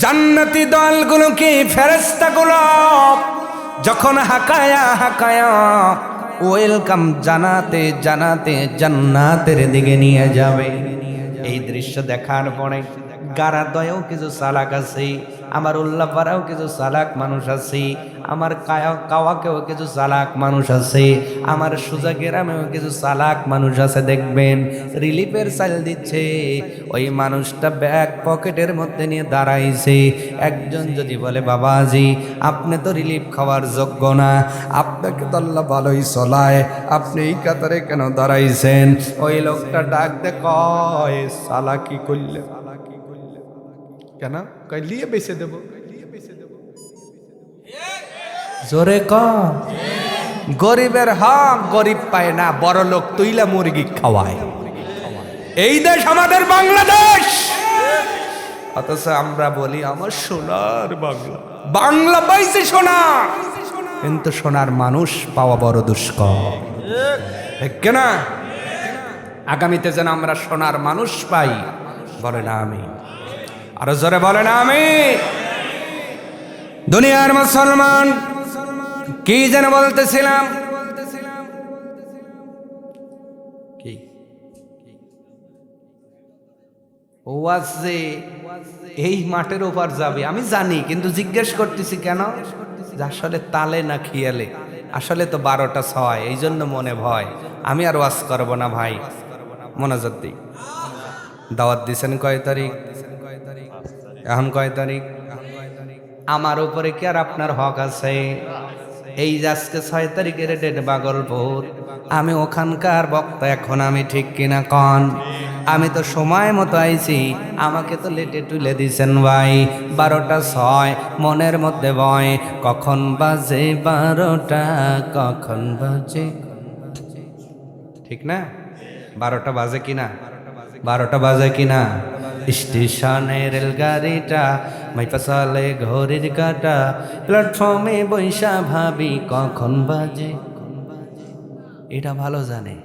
[SPEAKER 1] জান্নাতি দলগুলোকে ফেরেশতাগুলো যখন হাকায়া হাকায়া ওয়েলকাম জানাতে জানাতে জান্নাতের দিকে নিয়ে যাবে, এই দৃশ্য দেখার পরে গারাদয়েও কিছু চালাক আছে, আমার উল্লাপাড়াও কিছু চালাক মানুষ আছে, আমার কাওয়াকেও কিছু চালাক মানুষ আছে, আমার সোজা গ্রামেও কিছু চালাক মানুষ আছে। দেখবেন রিলিফের চাল দিচ্ছে, ওই মানুষটা ব্যাগ পকেটের মধ্যে নিয়ে দাঁড়াইছে। একজন যদি বলে বাবাজি আপনি তো রিলিফ খাওয়ার যোগ্য না, আপনাকে তো আল্লাহ ভালোই চলায়, আপনি এই কাতারে কেন দাঁড়াইছেন? ওই লোকটা ডাক দে কয় চালাকি করলে কেন? কই লিয়ে বেঁচে দেব। জোরে ক, গরিবের হক গরিব পায় না, বড় লোক তুইলা মুরগি খাওয়ায়। এই দেশ আমাদের বাংলাদেশ, অথচ আমরা বলি আমার সোনার বাংলা। বাংলা পাইছে সোনা, কিন্তু সোনার মানুষ পাওয়া বড় দুষ্কর, ঠিক না? আগামীতে যেন আমরা সোনার মানুষ পাই। বলে না আমি, আরো জোরে বলে না আমি। দুনিয়ার মুসলমান কি যেন বলতেছিলাম, কি ওয়াজ যে এই মাঠের ওপার যাবে আমি জানি, কিন্তু জিজ্ঞেস করতেছি কেন? আসলে তালে না খিয়ালে, আসলে তো 12টা 6, এই জন্য মনে ভয়। আমি আর ওয়াজ করবো না ভাই, মোনাজাত দিই। দাওয়াত দিছেন কয় তারিখ? এখন কয় তারিখ? আমার উপরে কি আর আপনার হক আছে? এই আজকে 6 তারিখের ডেট ভাগলপুর, আমি ওখানকার বক্তা, এখন আমি ঠিক কিনা কন? আমি তো সময় মতো আইছি, আমাকে তো লেটে তুলে দিছেন ভাই। 12টা 6, মনের মধ্যে ভয়, কখন বাজে 12টা, কখন বাজে, ঠিক না? 12টা বাজে কিনা? 12টা বাজে কিনা? স্টেশনে রেলগাড়িটা মাইপা চলে ঘড়ির কাটা, প্ল্যাটফর্মে বৈশা ভাবি কখন বাজে। এটা ভালো জানে।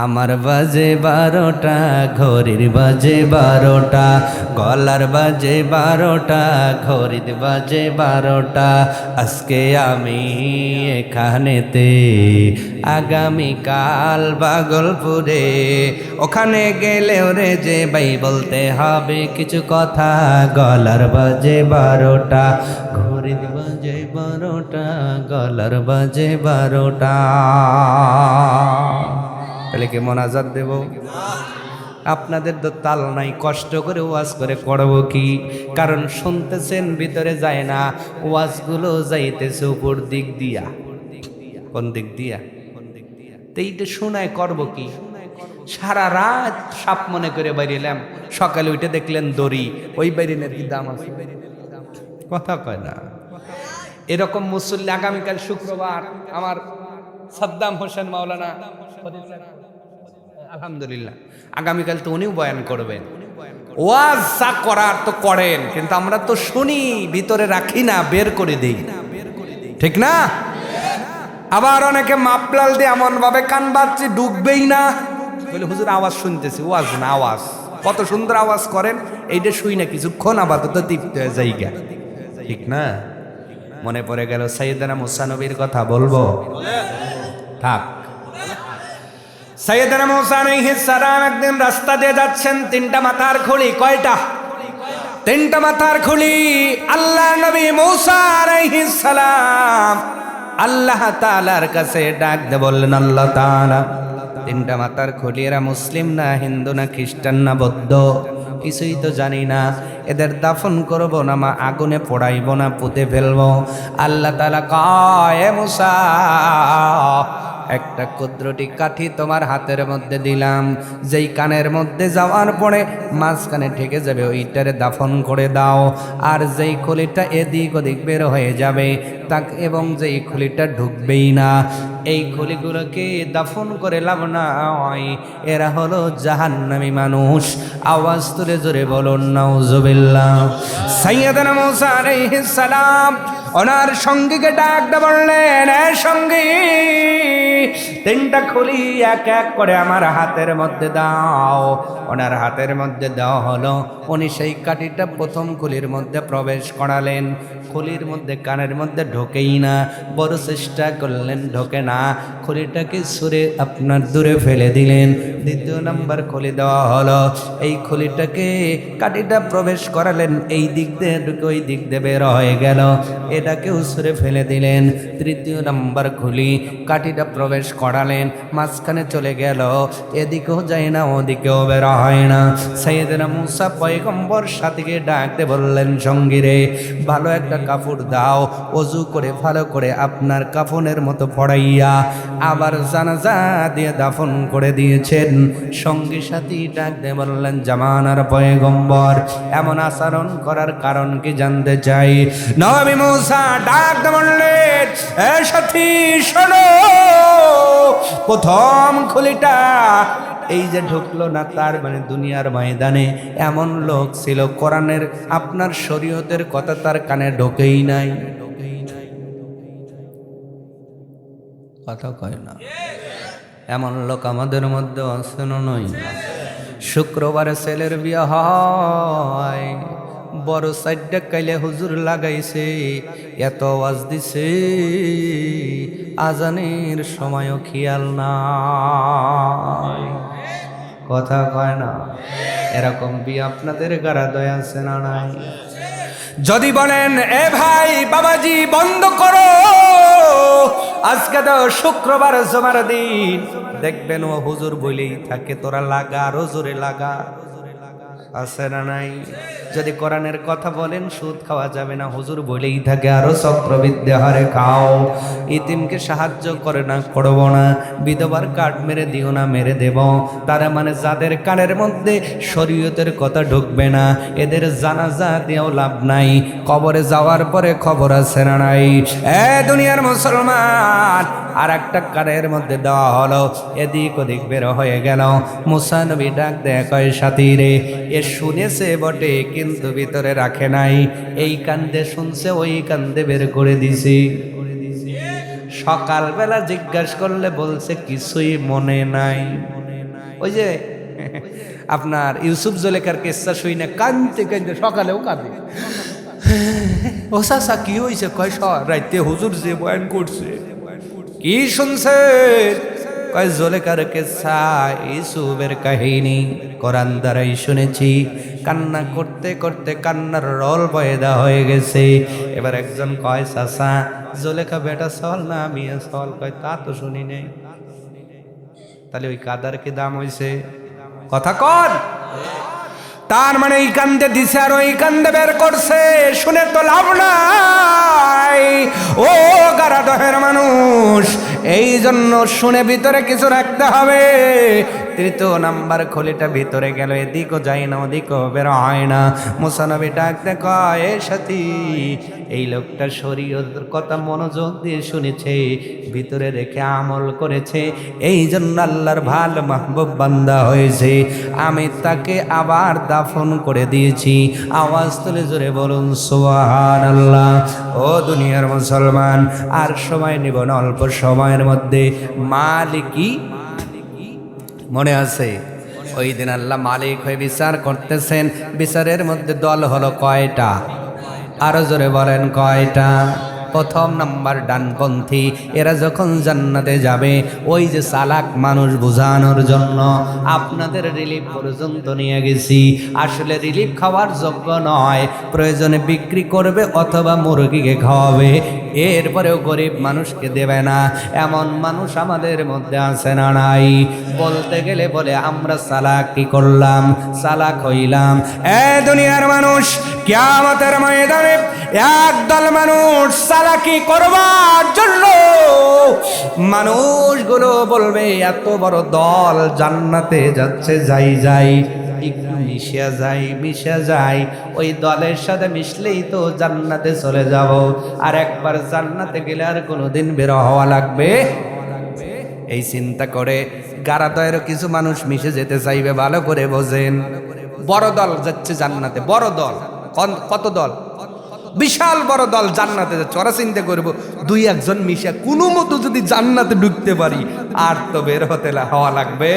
[SPEAKER 1] আমার বাজে 12টা, ঘড়ির বাজে 12টা, গলার বাজে 12টা, ঘড়ির বাজে 12টা। আজকে আমি এখানেতে, আগামীকাল ভাগলপুরে, ওখানে গেলেও রে যে ভাই বলতে হবে কিছু কথা। গলার বাজে 12টা, ঘড়ির বাজে 12টা, গলার বাজে 12টা। তাহলে কি মোনাজাত দেব? আপনাদের তো তাল নাই, কষ্ট করে ওয়াজ করে করবো কি? কারণ শুনতেছেন ভিতরে যায় না, ওয়াজগুলো যাইতেছে উপর দিক দিয়া। কোন দিক দিয়া? এইটা শোনায় করবো কি? সারা রাত সাপ মনে করে বাইরেলাম, সকালে উঠে দেখলেন দড়ি, ওই বাইরিনের কি দাম আছে? কথা কয় না। এরকম মুসল্লি আগামীকাল শুক্রবার আমার সাদ্দাম হোসেন মাওলানা, আলহামদুলিল্লাহ, আগামীকাল তো উনিও বয়ান করবেন। ওয়াজ যা করার তো করেন, কিন্তু আমরা তো শুনি, ভিতরে রাখি না, বের করে দেই, ঠিক না? আবার অনেকে মাপলাল দিয়ে এমন ভাবে কান বাজছে ঢুকবেই না, বলে হুজুর আওয়াজ শুনতেছি। ওয়াজ না, আওয়াজ কত সুন্দর আওয়াজ করেন, এইটা শুই না কিছুক্ষণ, আপাতত তৃপ্ত হয়ে যাইগা, ঠিক না? মনে পড়ে গেল সাইয়েদনা মুসা নবীর কথা, বলবো? থাক। সাইয়েদনা মুসা আলাইহিস সালাম একদিন রাস্তা দিয়ে যাচ্ছেন, 3টা মাথার খুলি। কয়টা? 3টা মাথার খুলি। আল্লাহ নবী মুসা আলাইহিস সালাম আল্লাহ তাআলার কাছে ডাক দিয়ে বললেন, আল্লাহ তাআলা, 3টা মাথার খুলি, এরা মুসলিম না, হিন্দু না, খ্রিস্টান না, বৌদ্ধ? কিছুই তো জানি না, এদের দাফন করব না মা আগুনে পোড়াইব না পুঁতে ফেলবো। আল্লাহ তাআলা কয়, এ মূসা, একটা কুদরতি কাঠি তোমার হাতের মধ্যে দিলাম, যেই কানের মধ্যে যাওয়ার পরে মাঝখানে ঠেকে যাবে ওইটারে দাফন করে দাও। আর যেই খুলিটা এদিক ওদিক বের হয়ে যাবে তাক, এবং যেই খুলিটা ঢুকবেই না, এই খুলিগুলোকে দাফন করে লাভ নাই, এরা হলো জাহান্নামী মানুষ। আওয়াজ তুলে জোরে বলুন নাউজুবিল্লাহ। সাইয়্যিদানা মূসা আলাইহিস সালাম ওনার সঙ্গীকে ডাক দিয়ে বললেন, এ সঙ্গী, তিনটা খুলি এক এক করে আমার হাতের মধ্যে দাও। ওনার হাতের মধ্যে দেওয়া হলো। উনি সেই কাঠিটা প্রথম খুলির মধ্যে প্রবেশ করালেন। খুলির মধ্যে কানের মধ্যে ঢোকেই না, বড় চেষ্টা করলেন, ঢোকে না। খুলিটাকে ছুঁড়ে আপনার দূরে ফেলে দিলেন। দ্বিতীয় নাম্বার খুলি দেওয়া হলো। এই খুলিটাকে কাঠিটা প্রবেশ করালেন, এই দিক দিয়ে ঢুকে ওই দিক দিয়ে বের হয়ে গেল, এটাকেও ছুঁড়ে ফেলে দিলেন। তৃতীয় নাম্বার খুলি, কাঠিটা প্রবেশ করালেন, মাঝখানে চলে গেল, এদিকেও যায় না ওদিকেও বের হয় না। সাইয়েদনা মূসা পয়গম্বর সাথীকে ডাকতে বললেন, সঙ্গীরে, ভালো একটা কাপড় দাও, ওযু করে ভালো করে আপনার কাফনের মতো পড়াইয়া আবার জানাজা দিয়ে দাফন করে দিয়েছেন। সঙ্গী সাথী ডাকতে বললেন, জামানার পয়গম্বর এমন আচরণ করার কারণ কি জানতে চাই। নবী মূসা ডাকতে বললেন, এ সাথী শোনো, প্রথম খুলিটা এই যে ঢুকলো না, তার মানে দুনিয়ার ময়দানে এমন লোক ছিল কোরআনের আপনার শরীয়তের কথা তার কানে ঢোকেই নাই। কথা কয় না, এমন লোক আমাদের মধ্যে আছে না নয়? শুক্রবারে ছেলের বিয়ে হয়, বড় সাইডটা কাইলে হুজুর লাগাইছে, এত আওয়াজ দিছে, আজানের সময়ও খেয়াল নাই। কথা কয় না, এরকম বিয়ে আপনাদের গারাদয় আছে না নাই? যদি বলেন, এ ভাই বাবাজি বন্ধ করো, আজকে তো শুক্রবার জমার দিন, দেখবেন ও হুজুর বলেই থাকে, তোরা লাগা, আরো জোরে লাগা, আছে না নাই? যদি কোরআনের কথা বলেন, সুদ খাওয়া যাবে না, হুজুর বলেই থাকে, আরো চক্রবৃদ্ধি হারে খাও। ইতিমকে সাহায্য করে না, করব না। বিধবার কাঠ মেরে দিও না, মেরে দেব। তারা মানে যাদের কানের মধ্যে শরীয়তের কথা ঢুকবে না, এদের জানাজা দিয়েও লাভ নাই, কবরে যাওয়ার পরে খবর আছে না নাই? এ দুনিয়ার মুসলমান, আর একটা কানের মধ্যে দেওয়া হলো, এদিক ওদিক বের হয়ে গেল। মুসা নবী ডাক দেয়, কয় সাথী রে, এ শুনেছে বটে কিন্তু ভিতরে রাখে নাই, এই কান্দে শুনছে, ওই কান্দে বের করে দিছি। সকালবেলা জিজ্ঞাসা করলে বলছে কিছুই মনে নাই। ওই যে আপনার ইউসুফ জুলেখার কিস্সা শুই না, কান্দতে কান্দতে সকালেও কাঁদে। ও চাচা কি হয়েছে? কয় রাইতে হুজুর যে বয়ান করছে। কি শুনছে? কয় জুলেখার কিস্সা, ইউসুফের কাহিনী কোরআন দ্বারাই শুনেছি। কান্না করতে করতে কান্নার রল বয়দা হয়ে গেছে। এবার একজন কয়, চাচা জুলেখা বেটা সল না মিয়া সল? কয় তা তো শুনি নেই। তাহলে ওই কাদার কি দাম হয়েছে? কথা কন। তার মানে এই কান্দে দিছে আর ওই কান্দে বের করছে, শুনে তো লাভ নাই। ও গারাদহের মানুষ, এই জন্য শুনে ভিতরে কিছু রাখতে হবে। তৃতীয় নাম্বার খুলিটা ভিতরে গেল, এদিকও যায় না ওদিকও বের হয় না। মুসা নবী ডাকতে কয়, সাথী, এই লোকটা শরীয়তের কথা মনোযোগ দিয়ে শুনেছে, ভিতরে রেখে আমল করেছে, এই জন্য আল্লাহর ভালো মাহবুব বান্দা হয়েছে, আমি তাকে আবার দাফন করে দিয়েছি। আওয়াজ তুলে জোরে বলুন সুবহানাল্লাহ। ও দুনিয়ার মুসলমান, আর সময় নিব না, অল্প সময়ের মধ্যে মালিকি মনে আছে? ওই দিন আল্লাহ মালিক হয়ে বিচার করতেছেন। বিচারের মধ্যে দল হলো কয়টা? আরো জোরে বলেন কয়টা? প্রথম নাম্বার ডানপন্থী, এরা যখন জান্নাতে যাবে, ওই যে চালাক মানুষ বোঝানোর জন্য আপনাদের রিলিফ পর্যন্ত নিয়ে গেছি, আসলে রিলিফ খাওয়ার যোগ্য নয়, প্রয়োজনে বিক্রি করবে অথবা মুরগিকে খাওয়াবে, এরপরেও গরিব মানুষকে দেবে না, এমন মানুষ আমাদের মধ্যে আছে না নাই? বলতে গেলে বলে আমরা চালাকি করলাম, চালাক হইলাম। এ দুনিয়ার মানুষ, কিয়ামতের ময়দানে একদল মানুষ চালাকি করবার জন্য মানুষগুলো বলবে এত বড় দল জান্নাতে যাচ্ছে, যাই যাই একটু মিশে যাই, ওই দলের সাথে মিশলেই তো জান্নাতে চলে যাব, আর একবার জান্নাতে গেলে আর কোনোদিন বের হওয়া লাগবে। এই চিন্তা করে গারাদয়েরও কিছু মানুষ মিশে যেতে চাইবে। ভালো করে বোঝেন, বড় দল যাচ্ছে জান্নাতে, বড় দল, কত দল, বিশাল বড় দল জান্নাতে যাচ্ছে। ওরা চিন্তা করবো দুই একজন মিশে কোনো মতো যদি জান্নাতে ঢুকতে পারি আর তো বের হতে হওয়া লাগবে।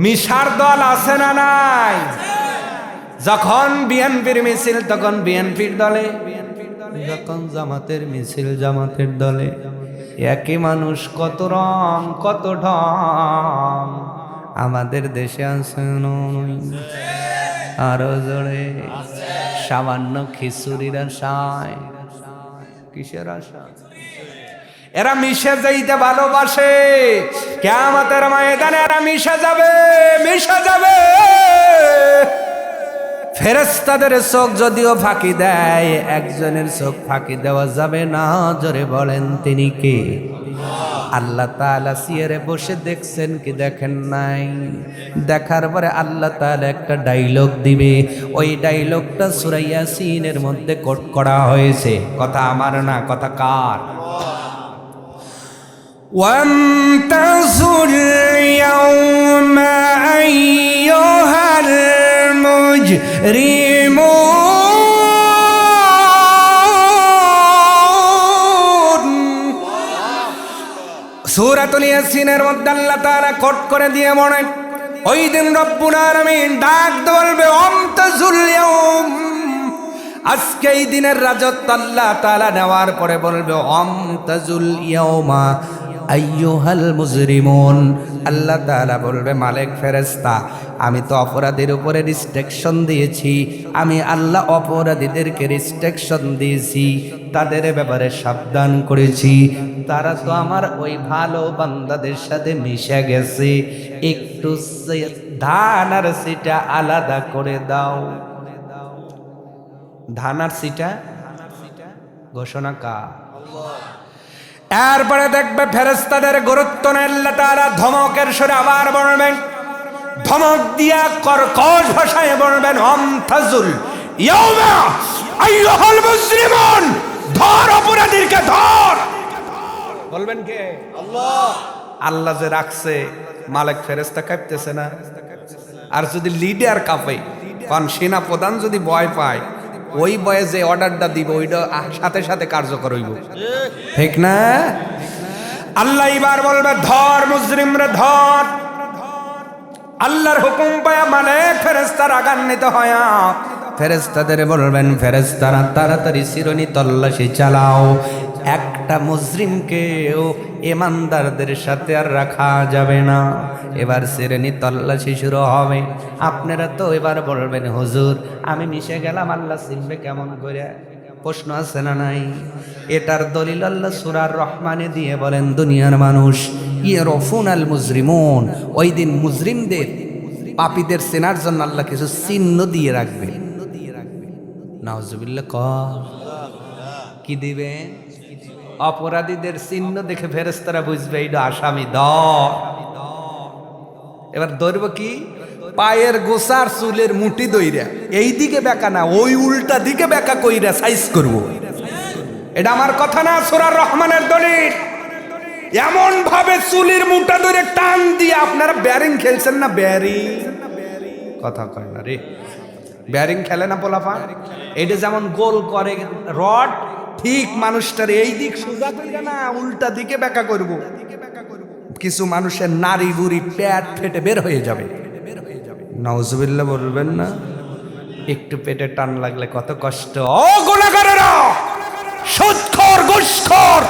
[SPEAKER 1] মিশার দল আছে না নাই? যখন বিএনপির মিছিল তখন বিএনপির দলে, যখন জামাতের মিছিল জামাতের দলে। একই মানুষ কত রং কত ঢং আমাদের দেশে আছে। আরো জোরে, সামান্য খিচুড়ির আশায়, কিসের আশা? এরা মিশে যাইতে ভালোবাসে, কিয়ামতের ময়দানে এরা মিশে যাবে। ফেরেশতাদের চোখ যদিও ফাঁকি দেয়, একজনের চোখ ফাঁকি দেওয়া যাবে না। জোরে বলেন তিনি কে? আল্লাহ তাআলা সিয়ারে বসে দেখছেন কি দেখেন নাই? দেখার পরে আল্লাহ তাআলা একটা ডায়লগ দিবে। ওই ডায়লগটা সূরা ইয়াসিনের মধ্যে কোট করা হয়েছে। কথা আমার না, কথা কার? ওয়ামতাযুল ইয়াওমা আইয়ুহাল মুজরিমুন। সূরাতুল ইয়াসিনের মধ্যে আল্লাহ তাআলা কোট করে দিয়ে বলেন, ওই দিন রব্বুল আলামিন ডাক বলবে, ওয়ামতাযুল ইয়াওম, আজকে এই দিনের রাজত্ব আল্লাহ তাআলা নেওয়ার পরে বলবে, ওয়ামতাযুল ইয়াওমা আইয়ুহাল মুজরিমুন। আল্লাহ তাআলা বলবে, মালিক ফেরেশতা, আমি তো অপরাধীর উপরে রিস্ট্রিকশন দিয়েছি, আমি আল্লাহ অপরাধীদেরকে রিস্ট্রিকশন দিয়েছি, তাদের ব্যাপারে সাবধান করেছি। তারা তো আমার ওই ভালো বান্দাদের সাথে মিশে গেছে, একটু ধান আর সিটা আলাদা করে দাও। ধান আর সিটা ঘোষণা কা? এরপরে দেখবে ফেরেশতাদের গুরুত্ব নেই আল্লাহ তাআলা ধমকের সুরে আবার বলবেন, ধমক দিয়া কর্কশ ভাষায় বলবেন, ওয়ামতাযুল ইয়াওমা আইয়ুহাল মুজরিমুন, ধর অপরাধীকে ধর। বলবেন কে? আল্লাহ। আল্লাহ যে রাখছে, মালিক ফেরেশতা কাঁপতেছে না? আর যদি লিডার কাঁপে, কারণ সেনা প্রধান যদি ভয় পায়, ওই বয়ে যে অর্ডারটা দিব ওইটা সাথে সাথে কার্যকর হইব, ঠিক না? আল্লাহ এবার বলবে, ধর মুজরিমরে ধর। আল্লাহর হুকুম পায়া মালিক ফেরেশতা রাগান্বিত হয়া ফেরেশতাদের বলবেন, ফেরেশতারা তাড়াতাড়ি শিরনি তল্লাশি চালাও, একটা মুজরিমকেও ইমানদারদের সাথে আর রাখা যাবে না। এবার শিরনি তল্লাশি শুরু হবে। আপনারা তো এবার বলবেন, হুজুর আমি মিশে গেলাম, আল্লাহ চিনবে কেমন করে? প্রশ্ন আছে না নাই? এটার দলিল আল্লাহ সূরা রহমানে দিয়ে বলেন, দুনিয়ার মানুষ ইয়ারফুনাল মুজরিমুন, ওই দিন মুজরিমদের, পাপীদের চেনার জন্য আল্লাহ কিছু চিহ্ন দিয়ে রাখবে। নাউজুবিল্লাহ। কি দিবে? অপরাধীদের চিহ্ন দেখে ফেরেশতারা বুঝবে এইটা আসামি, ধর। এবার ধরব কি? পায়ের গোসার চুলের মুঠি দইরা এই দিকে বেঁকা না, ওই উল্টা দিকে বেঁকা কইরা সাইজ করব। এটা আমার কথা না, সূরা রহমানের দলিল। এমন ভাবে চুলের মুঠা ধরে টান দিয়ে, আপনারা ব্যারিং খেলছেন না? ব্যারিং কথা কয় না রে, ব্যারিং খেলে না পোলাপা? এটা যেমন গোল করে রড, ঠিক মানুষটার এই দিক সোজা কইরা না, উল্টা দিকে বেঁকা করব। কিছু মানুষের নারী বুড়ি পেট ফেটে বের হয়ে যাবে। নাউজুবিল্লাহ বলবেন না? একটু পেটে টান লাগলে কত কষ্ট। ও গুনাহগারেরা, সুদখোর, ঘুষখোর,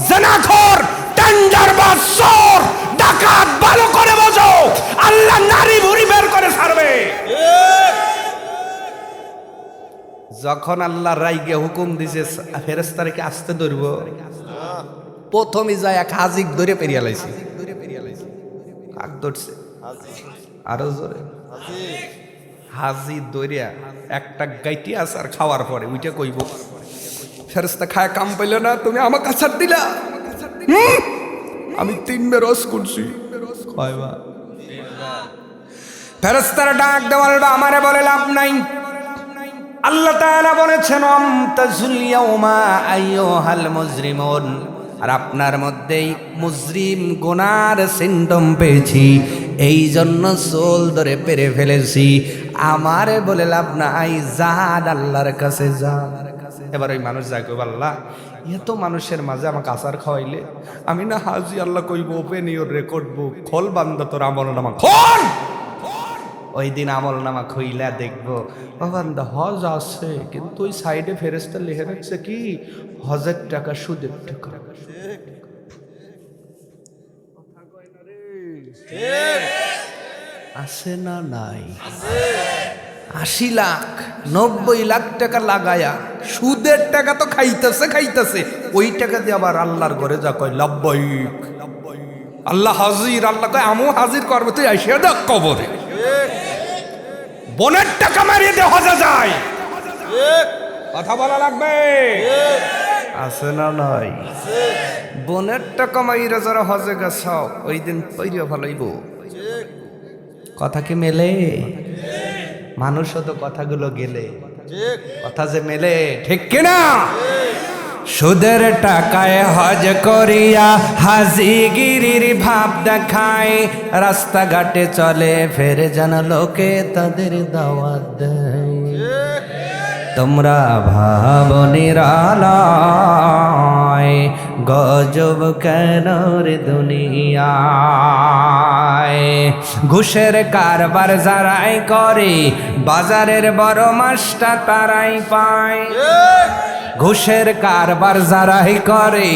[SPEAKER 1] জিনাখোর, টেন্ডারবাজ, চোর, ডাকাত, ভালো করে বোঝো, আল্লাহ নারী বুড়ি বের করে ছাড়বে। যখন আল্লাহ রাইগে হুকুম দিছে ফেরেশতাকে আসতে ধরব, প্রথমে যায় এক হাজিক ধরে পেরিয়ে লাইছে। কাক ধরছে? আরো জোরে হাজি দরিয়া একটা গাইটি আসার খাওয়ার পরে উইটা কইব, ফেরেশতা খায় কাম পাইল না, তুমি আমার কাছে দিলা। আমি 3 বার রস করছি। কয়বার? ফেরেশতার ডাক দেওয়াল বা আমারে বলে লাভ নাই। আল্লাহ তাআলা বলেছেন আমতাজুল ইয়াউমা আইয়ুহাল মুজরিমুন, আর আপনার মধ্যেই মুজরিম গুনার সিম্পটম পেয়েছি, এই জন্য সোল ধরে পেরে ফেলেছি। আমারে বলে লাভ নাই, যান আল্লাহর কাছে যান। এবার ওই মানুষ যায় কইব, আল্লাহ এত মানুষের মাঝে আমাকে আসার খাওয়াইলে আমি না হাজি। আল্লাহ কইব ওপেন ইওর রেকর্ড বুক, খোল বান্দা তোর আমল নামা খোল। ওই দিন আমল নামা খুইলা দেখবো, ও বান্দা হজ আছে, কিন্তু ওই সাইডে ফেরেশতা লিখে রাখছে কি, হজের টাকা সুদের টাকা। আছে না নাই? 80 লাখ 90 লাখ টাকা লাগায়া সুদের টাকা তো খাইতেছে। ওই টাকা দিয়ে আবার আল্লাহর ঘরে যা কয় লাব্বাইক, আল্লাহ হাজির। আল্লাহ কয় আমু হাজির করবো, তুই আইসা দেখ কবরে। বোনের টাকা মারিয়ে দে হজে যায়, কথা বলা লাগবে। আছে না নাই? বোনের টাকা মাইরা যারা হজে গেছ ওই দিন পইরা ভালাইব। কথা কি মেলে? মানুষও তো কথাগুলো গেলে, কথা যে মেলে, ঠিক কিনা? সুদের টাকায় হজ করিয়া হাজিগিরির ভাব দেখায়, রাস্তাঘাটে চলে ফের যেন লোকে তাদের দাওয়াত দেয়। তোমরা ভাবো নিরালায়, গজব কেন রে দুনিয়ায়। ঘুষের কারবার যারাই করে, বাজারের বড় মাছটা তারাই পায়। ঘুষের কারবার যারাই করে,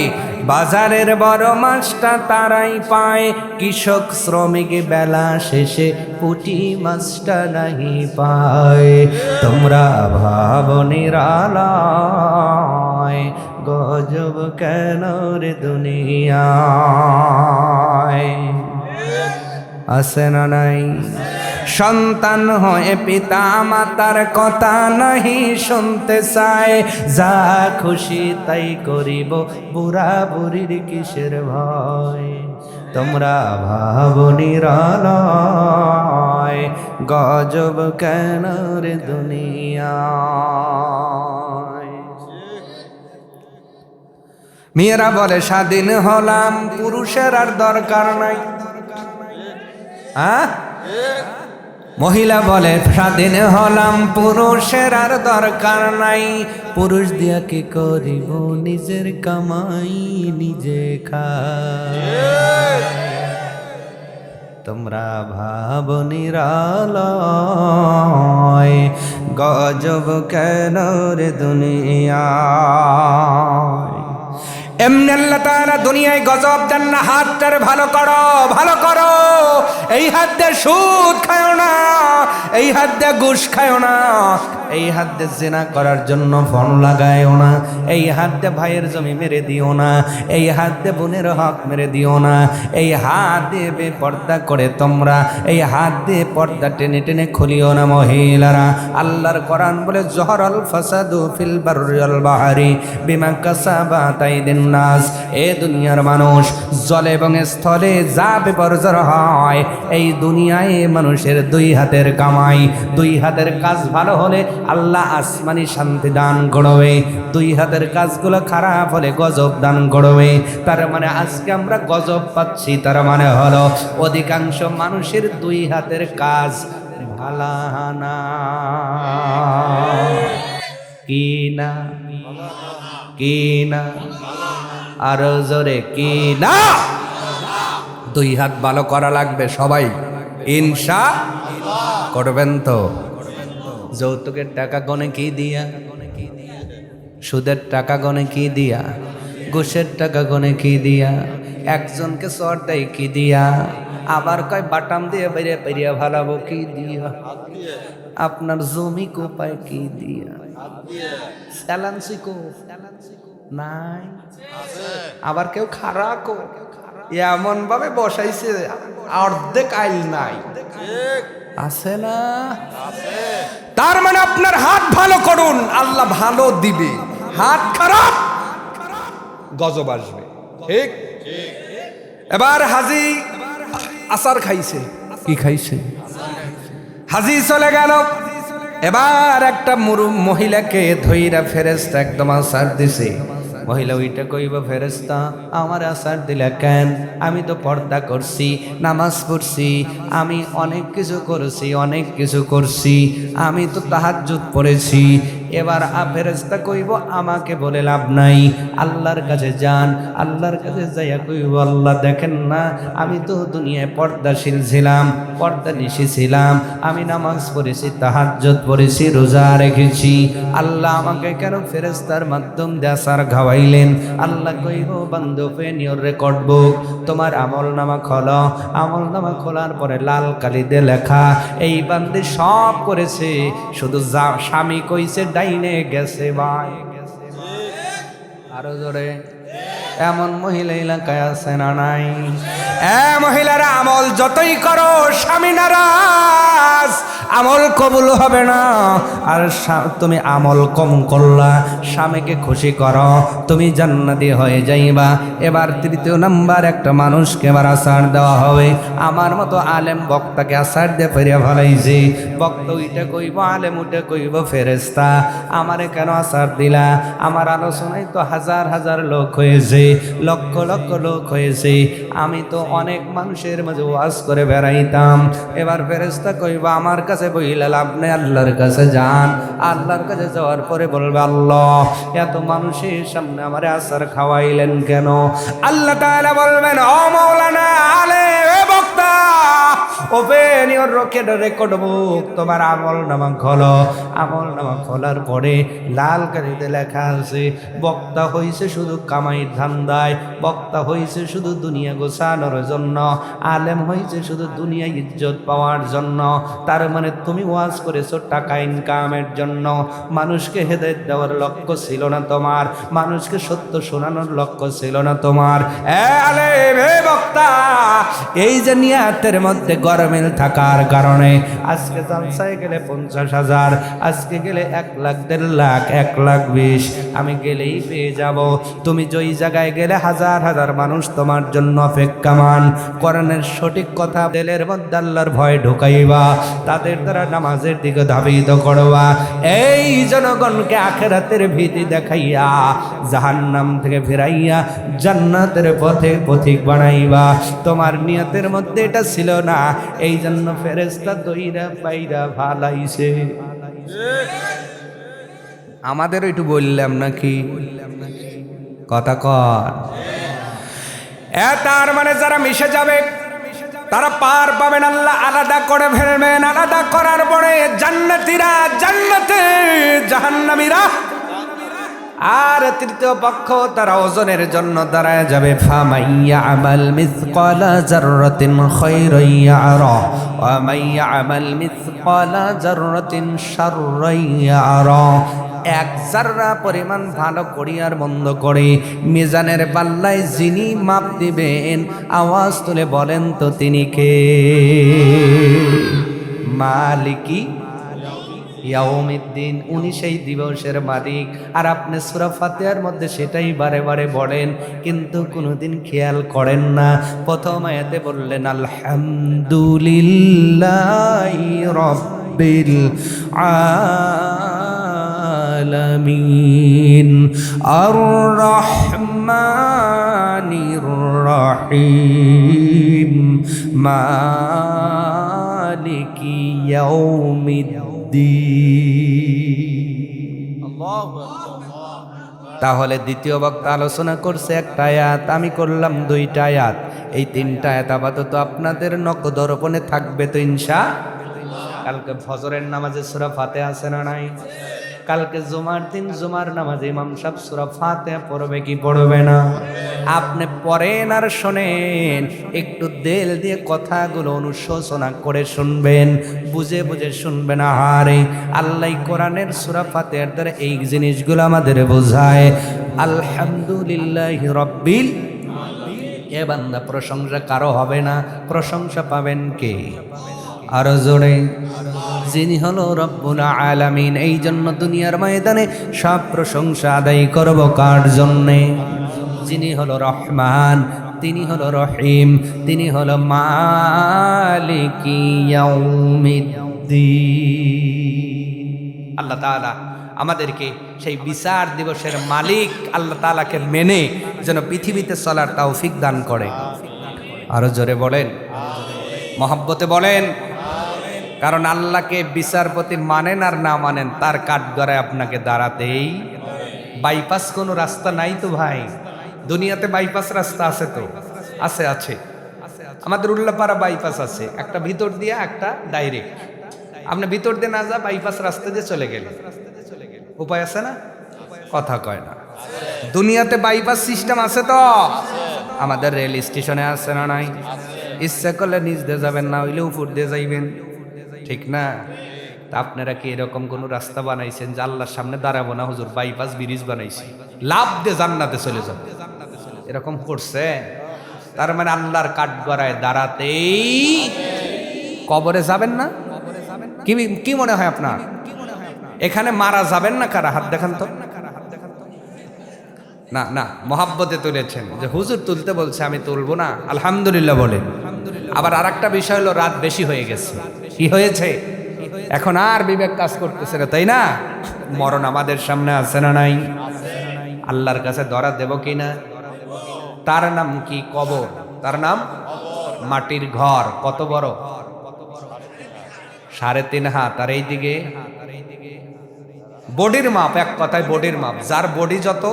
[SPEAKER 1] বাজারের বড় মাছটা তারাই পায়। কৃষক শ্রমিক বেলা শেষে পুঁটি মাছটা নাহি পায়। তোমরা ভাবো নিরালায়, গজব কেন রে দুনিয়ায়। আছে না নাই? সন্তান হয়ে পিতা মাতার কথা নাহি শুনতে চায়, যা খুশি তাই করিব, বুড়া বুড়ির কিসের ভয়। তোমরা ভাবো নিরালায়, গজব কেন রে দুনিয়ায়। মেয়েরা বলে স্বাধীন হলাম, পুরুষের আর দরকার নাই। মহিলা বলে স্বাধীন হলাম, পুরুষের আর দরকার নাই। পুরুষ দিয়া কি করিব, নিজের কামাই নিজে খাই। তোমরা ভাবো নিরালায়, গজব কেন রে দুনিয়ায়। এমনি আল্লাহ তাআলা দুনিয়ায় গজব দেন না। হাতটারে ভালো করো, ভালো করো। এই হাত দিয়ে সুদ খায়ো না, এই হাত দিয়ে ঘুষ খায়ো না, এই হাত দিয়ে জিনা করার জন্য ফোন লাগায়ও না, এই হাত দিয়ে ভাইয়ের জমি মেরে দিও না, এই হাত দিয়ে বোনের হক মেরে দিও না, এই হাত দিয়ে বেপর্দা করে তোমরা এই হাত দিয়ে পর্দা টেনে টেনে খুলিও না মহিলারা। আল্লাহর কোরআন বলে জহরাল ফাসাদু ফিল বাররি ওয়াল বাহরি বিমা কাসাবাত আইদিন নাস। এ দুনিয়ার মানুষ জলে এবং স্থলে যা বিপর্যয় হয়, এই দুনিয়ায় মানুষের দুই হাতের কামাই। দুই হাতের কাজ ভালো হলে আল্লাহ আসমানি শান্তি দান করবে, দুই হাতের কাজগুলো খারাপ হলে গজব দান করবে। তার মানে আজকে আমরা গজব পাচ্ছি, তার মানে হলো অধিকাংশ মানুষের দুই হাতের কাজ ভালো না। কি না? কি না? আরো জোরে কি না? দুই হাত ভালো করা লাগবে সবাই, ইনশাআল্লাহ করবেন তো। যৌতুকের টাকা গনে কি দিয়া, সুদের টাকা গনে কি দিয়া, ঘুষের টাকা গনে কি দিয়া, একজনকে চর দেয় কি দিয়া, আবার কয় বাটাম দিয়ে বেরিয়ে বেরিয়ে ভালাবো কি দিয়া, আপনার জমি কোপায় কি দিয়া। স্যালান্সিকো নাই, আবার কেউ খারাকো এমন ভাবে বসাইছে অর্ধেক আইল নাই, আছে না? তার মানে আপনার হাত ভালো করুন, আল্লাহ ভালো দিবে। হাত খারাপ, গজব আসবে। ঠিক। এবার হাজি আসার খাইছে, কি খাইছে? হাজি চলে গেল। এবার একটা মহিলাকে ধইরা ফেরেশতা একদম আসার দিছে। মহিলা ওইটা কইব, ফেরেশতা আমার আসার দিলা কেন? আমি তো পর্দা করছি, নামাজ পড়ছি, আমি অনেক কিছু করছি, আমি তো তাহাজ্জুদ পড়েছি। এবার ফেরেশতা কইব, আমাকে বলে লাভ নাই, আল্লাহর কাছে যান। আল্লাহর কাছে যাইয়া কইব, আল্লাহ দেখেন না, আমি তো দুনিয়ায় পর্দাশীল ছিলাম, পর্দানিশী ছিলাম, আমি নামাজ পড়েছি, তাহাজ্জুদ পড়েছি, রোজা রেখেছি, আল্লাহ আমাকে কেন ফেরেশতার মাধ্যম দিয়ে আসার খাওয়াইলেন? আল্লাহ কইব, বান্দা ওপেন ইওর রেকর্ড বুক, তোমার আমল নামা খোলো। আমল নামা খোলার পরে লাল কালি দিয়ে লেখা, এই বান্দে সব করেছে, শুধু স্বামী কইছে ডাইনে গেছে ভাই। আরো জোরে। এমন মহিলা এলাকায় আছে না নাই? মহিলারা আমল যতই করো, স্বামী নারাজ, আমল কবুল হবে না। আর তুমি আমল কম করলা, স্বামীকে খুশি করো, তুমি জান্নাতি হয়ে যাইবা। এবার তৃতীয় নাম্বার, একটা মানুষকে এবার আসার দেওয়া হবে। আমার মতো আলেম বক্তাকে আসার দিয়ে ফেরিয়া ভালাইছে। বক্তা ওইটা কইব, আলেম ওইটা কইব, ফেরেশতা আমারে কেন আসার দিলা? আমার আলোচনায় তো হাজার হাজার লোক হয়েছে, লক্ষ লক্ষ লোক হয়েছে, আমি তো অনেক মানুষের মাঝে ওয়াজ করে বেড়াইতাম। এবার ফেরেশতা কইবা, আমার কাছে বইলা লাভ নেই, আল্লাহর কাছে যান। আল্লাহর কাছে যাওয়ার পরে বলবে, আল্লাহ এত মানুষের সামনে আমারে আসার খাওয়াইলেন কেন? আল্লাহ তাআলা বলবেন, ও মাওলানা আলেম, এ বক্তা, ওপেন ইওর রেকর্ড বুক, তোমার আমল নামা খোলো। আমল নামা খোলার পরে লাল কালিতে লেখা আছে, বক্তা হইছে শুধু কামাইয়ের ধান্দায়, বক্তা হইছে শুধু দুনিয়া গোছানোর জন্য, আলেম হইছে শুধু দুনিয়া ইজ্জত পাওয়ার জন্য। তার মানে তুমি ওয়াজ করেছো টাকা ইনকামের জন্য, মানুষকে হেদায়েত দেওয়ার লক্ষ্য ছিল না তোমার, মানুষকে সত্য শোনানোর লক্ষ্য ছিল না তোমার। আলেম, হে বক্তা, এই যে নিয়াতের মধ্যে গরমিল থাকার কারণে আজকে জলসায় গেলে 50,000, আজকে গেলে 1 লাখ, 1.5 লাখ, 1,20,000 আমি গেলেই পেয়ে যাব। তুমি যেই জায়গায় গেলে হাজার হাজার মানুষ তোমার জন্য অপেক্ষামান। কোরআনের সঠিক কথা দিলের মধ্যে আল্লাহর ভয় ঢুকাইবা, তাদের দ্বারা নামাজের দিকে ধাবিত করবা। এই জনগণকে আখিরাতের ভীতি দেখাইয়া জাহান্নাম থেকে ফিরাইয়া জান্নাতের পথে পথিক বানাইবা। তোমার নিয়তের মধ্যে এটা ছিল না, এই জন্য ফেরেশতা দইরা পাইরা ভালাইছে। আমাদের একটু বললাম নাকি? কথা কর। তার মানে যারা মিশে যাবে তারা পার পাবেন, আল্লাহ আলাদা করে ফেলবেন। আলাদা করার পরে জান্নাতীরা জান্নাতে, জাহান্নামীরা। আর তৃতীয় পক্ষ তারা ওজনের জন্য দাঁড়ায় যাবে। ফামাইয়া আমাল মিসকালা যাররাতিন খায়রান ইয়ারা ওয়া মাইয়া আমাল মিসকালা যাররাতিন শাররান ইয়ারা। 1 জাররা পরিমাণ ভালো করিয়ার মন্দ করে মিজানের পাল্লায় যিনি মাপ দিবেন, আওয়াজ তুলে বলেন তো তিনি কে? মালিকি ইয়াউমিদ্দিন, উনি সেই দিবসের মালিক। আর আপনি সূরা ফাতিহার মধ্যে সেটাই বারে বারে বলেন, কিন্তু কোনোদিন খেয়াল করেন না। প্রথম আয়াতে বললেন আলহামদুলিল্লাহি রাব্বিল আলামিন আর রহমানির রহিম মালিকি ইয়াউমিদ্দিন। তাহলে দ্বিতীয় বক্তা আলোচনা করছে একটা আয়াত, আমি করলাম 2টা আয়াত। এই 3টা আয়াত আপাতত আপনাদের নখদর্পণে থাকবে তো ইনশাআল্লাহ। কালকে ফজরের নামাজে সূরা ফাতিহা আছে না নাই? কালকে জুমার দিন জুমার নামাজে ইমাম সাহেব সূরা ফাতিহা পড়বে কি পড়বে না? আপনি পড়েন আর শোনেন, একটু দিল দিয়ে কথাগুলো অনুশোচনা করে শুনবেন, বুঝে বুঝে শুনবেন। আরে আল্লাহ কোরআনের সূরা ফাতিহার দ্বারা এই জিনিসগুলো আমাদের বোঝায়। আলহামদুলিল্লাহি রাব্বিল, এ বান্দা প্রশংসা কারো হবে না, প্রশংসা পাবেন কে? আরো জোরে, যিনি হলো রব্বুল আলামিন। এই জন্য দুনিয়ার ময়দানে সব প্রশংসা আদায় করব কার জন্যে? যিনি হলো রহমান, তিনি হলো রহিম, তিনি হলো মালিকি ইয়াউমিদ্দিন। আল্লাহ তাআলা আমাদেরকে সেই বিচার দিবসের মালিক আল্লাহ তাআলাকে মেনে যেন পৃথিবীতে চলার তৌফিক দান করে। আরো জোরে বলেন, মহব্বতে বলেন। কারণ আল্লাহকে বিচারপতি মানেন আর না মানেন, তার কাঠগড়ায় আপনাকে দাঁড়াতেই। বাইপাস কোনো রাস্তা নাই তো ভাই, দুনিয়াতে বাইপাস রাস্তা আছে তো? আছে, আছে। আমাদের উল্লাপাড়া বাইপাস আছে, একটা ভিতর দিয়ে একটা ডাইরেক্ট। আপনি ভিতর দিয়ে না যা, বাইপাস রাস্তা দিয়ে চলে গেলে উপায় আছে না? কথা কয় না। দুনিয়াতে বাইপাস সিস্টেম আছে তো? আমাদের রেল স্টেশনে আছে না নাই? ইচ্ছা করলে নিচ দিয়ে যাবেন, না হইলে উপর দিয়ে যাইবেন, ঠিক না? তা আপনারা কি এরকম কোন রাস্তা বানাইছেন যে আল্লাহর সামনে দাঁড়াবো না, হুজুর বাইপাস ব্রিজ বানাইছি, লাভ দিয়ে জান্নাতে চলে যাবে, এরকম করছে? তার মানে আল্লাহর কাঠগড়ায় দাঁড়াতেই কবরে যাবেন না? কি মনে হয় আপনার? এখানে মারা যাবেন না কারা? হাত দেখান তো। না না, মহাব্বতে তুলেছেন যে হুজুর তুলতে বলছে, আমি তুলবো না, আলহামদুলিল্লাহ বলেন। আবার আর একটা বিষয় হলো, রাত বেশি হয়ে গেছে। কি হয়েছে? এখন আর বিবেক কাজ করতেছে না, তাই না? মরণ আমাদের সামনে আছে না নাই? আল্লাহর কাছে ধরা দেব কিনা? তার নাম কি? কবর। তার নাম মাটির ঘর। কত বড়? 3.5 হাত। আর এইদিকে বডির মাপ, এক কথায় বডির মাপ। যার বডি যত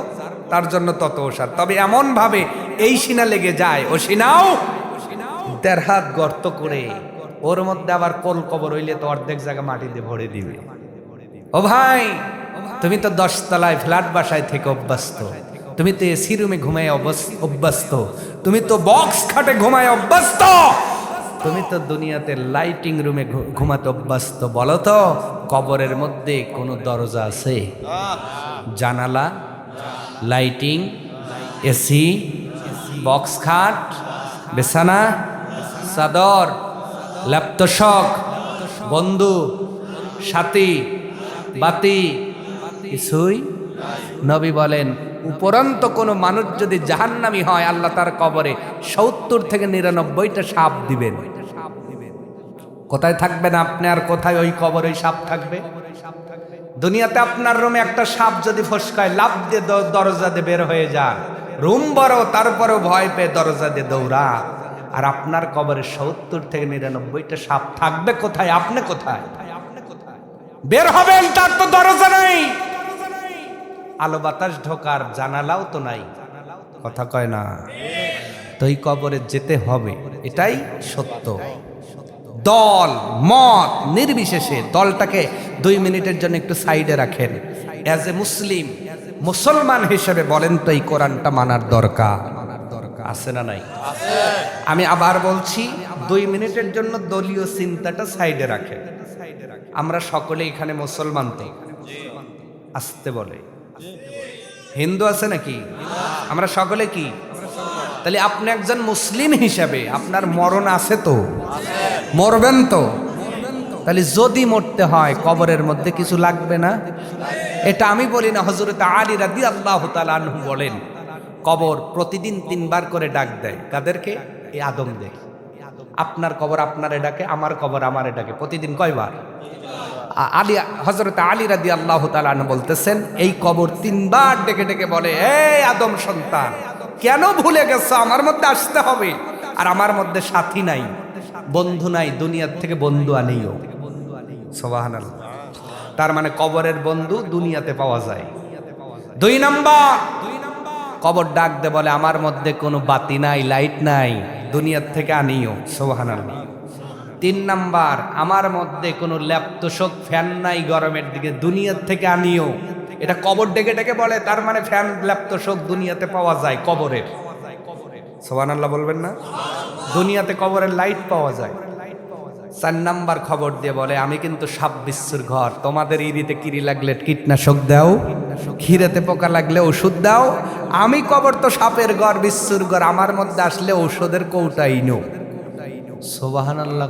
[SPEAKER 1] তার জন্য তত ওষার। তবে এমন ভাবে এই সিনা লেগে যায়, ও সিনাও 1.5 হাত গর্ত করে, ওর মধ্যে আবার কোল কবর হইলে তো অর্ধেক জায়গা মাটি দিয়ে ভরে দিবে। ও ভাই, তুমি তো 10 তলায় ফ্ল্যাট বাসায় থেকে অভ্যস্ত, তুমি তো এসি রুমে ঘুমায় অভ্যস্ত, তুমি তো বক্স খাটে ঘুমায় অভ্যস্ত, তুমি তো দুনিয়াতে লাইটিং রুমে ঘুমাতে অভ্যস্ত। বলো তো, কবরের মধ্যে কোনো দরজা আছে? জানালা, লাইটিং, এসি, বক্স খাট, বিছানা, চাদর, ল্যাপটপ, বন্ধু, সাথী, বাতি, কিছুই? নবী বলেন, উপরন্ত কোনো মানুষ যদি জাহান্নামী হয়, আল্লাহ তার কবরে 70 থেকে 99টা সাপ দিবেন। কোথায় থাকবেন আপনি, আর কোথায় ওই কবরে সাপ থাকবে? দুনিয়াতে আপনার রুমে একটা সাপ যদি ফসকায়, লাভ দিয়ে দরজা দিয়ে বের হয়ে যান, রুম বড়, তারপরেও ভয় পেয়ে দরজা দিয়ে দৌড়া। আর আপনার কবরে 70 থেকে 99টা সাপ থাকবে কোথায়? আপনি কোথায় বের হবেন? তার তো দরজা নাই, আলো বাতাস ঢোকার জানালাও তো নাই। কথা কয় না? তো এই কবরে যেতে হবে, এটাই সত্য। দল মত নির্বিশেষে দলটাকে 2 মিনিটের জন্য একটু সাইডে রাখেন। অ্যাজ এ মুসলিম, মুসলমান হিসেবে বলেন তো, এই কোরআনটা মানার দরকার আছে না নাই? আমি আবার বলছি, 2 মিনিটের জন্য দলীয় চিন্তাটা সাইডে রাখেন। আমরা সকলে এখানে মুসলমান তো? আসতে বলে হিন্দু আছে নাকি? আমরা সকলে কি? তাহলে আপনি একজন মুসলিম হিসাবে আপনার মরণ আছে তো? মরবেন তো? তাহলে যদি মরতে হয়, কবরের মধ্যে কিছু লাগবে না? এটা আমি বলি না, হযরত আলী রাদিয়াল্লাহু তাআলা আনহু বলেন, কবর প্রতিদিন 3 বার করে ডাক দেয়। কাদেরকে? এই আদম দেয়। আপনার কবর আপনারে ডাকে, আমার কবর আমারে ডাকে। প্রতিদিন কয়বার? হযরত আলী রাদিয়াল্লাহু তাআলা আনহু বলতেছেন, এই কবর 3 বার ডেকে ডেকে বলে, এই আদম সন্তান, কেন ভুলে গেছো? আমার মধ্যে আসতে হবে। আর আমার মধ্যে সাথী নাই, বন্ধু নাই, দুনিয়ার থেকে বন্ধু আনিও। সুবহানাল্লাহ। তার মানে কবরের বন্ধু দুনিয়াতে পাওয়া যায়। 2 নাম্বার, কবর ডাক দে বলে, আমার মধ্যে কোনো বাতি নাই, লাইট নাই, দুনিয়ার থেকে আনিও। সুবহানাল্লাহ। তিন নাম্বার, আমার মধ্যে কোনো ল্যাপতোষক ফ্যান নাই গরমের দিকে, দুনিয়ার থেকে আনিও। এটা কবর ডেকে ডেকে বলে, তার মানে ফ্যান ল্যাপতোষক দুনিয়াতে পাওয়া যায় কবরের। সুবহানাল্লাহ বলবেন না? দুনিয়াতে কবরের লাইট পাওয়া যায়। 4 নাম্বার খবর দিয়ে বলে, আমি কিন্তু সাপ বিচ্ছুর ঘর, তোমাদের ইরিতে কিরি লাগলে কীটনাশক দাও, খিরেতে পোকা লাগলে ওষুধ দাও, আমি কবর তো সাপের ঘর, বিচ্ছুর ঘর, আমার মধ্যে আসলে ঔষধের কৌটাই নো। সুবহানাল্লাহ।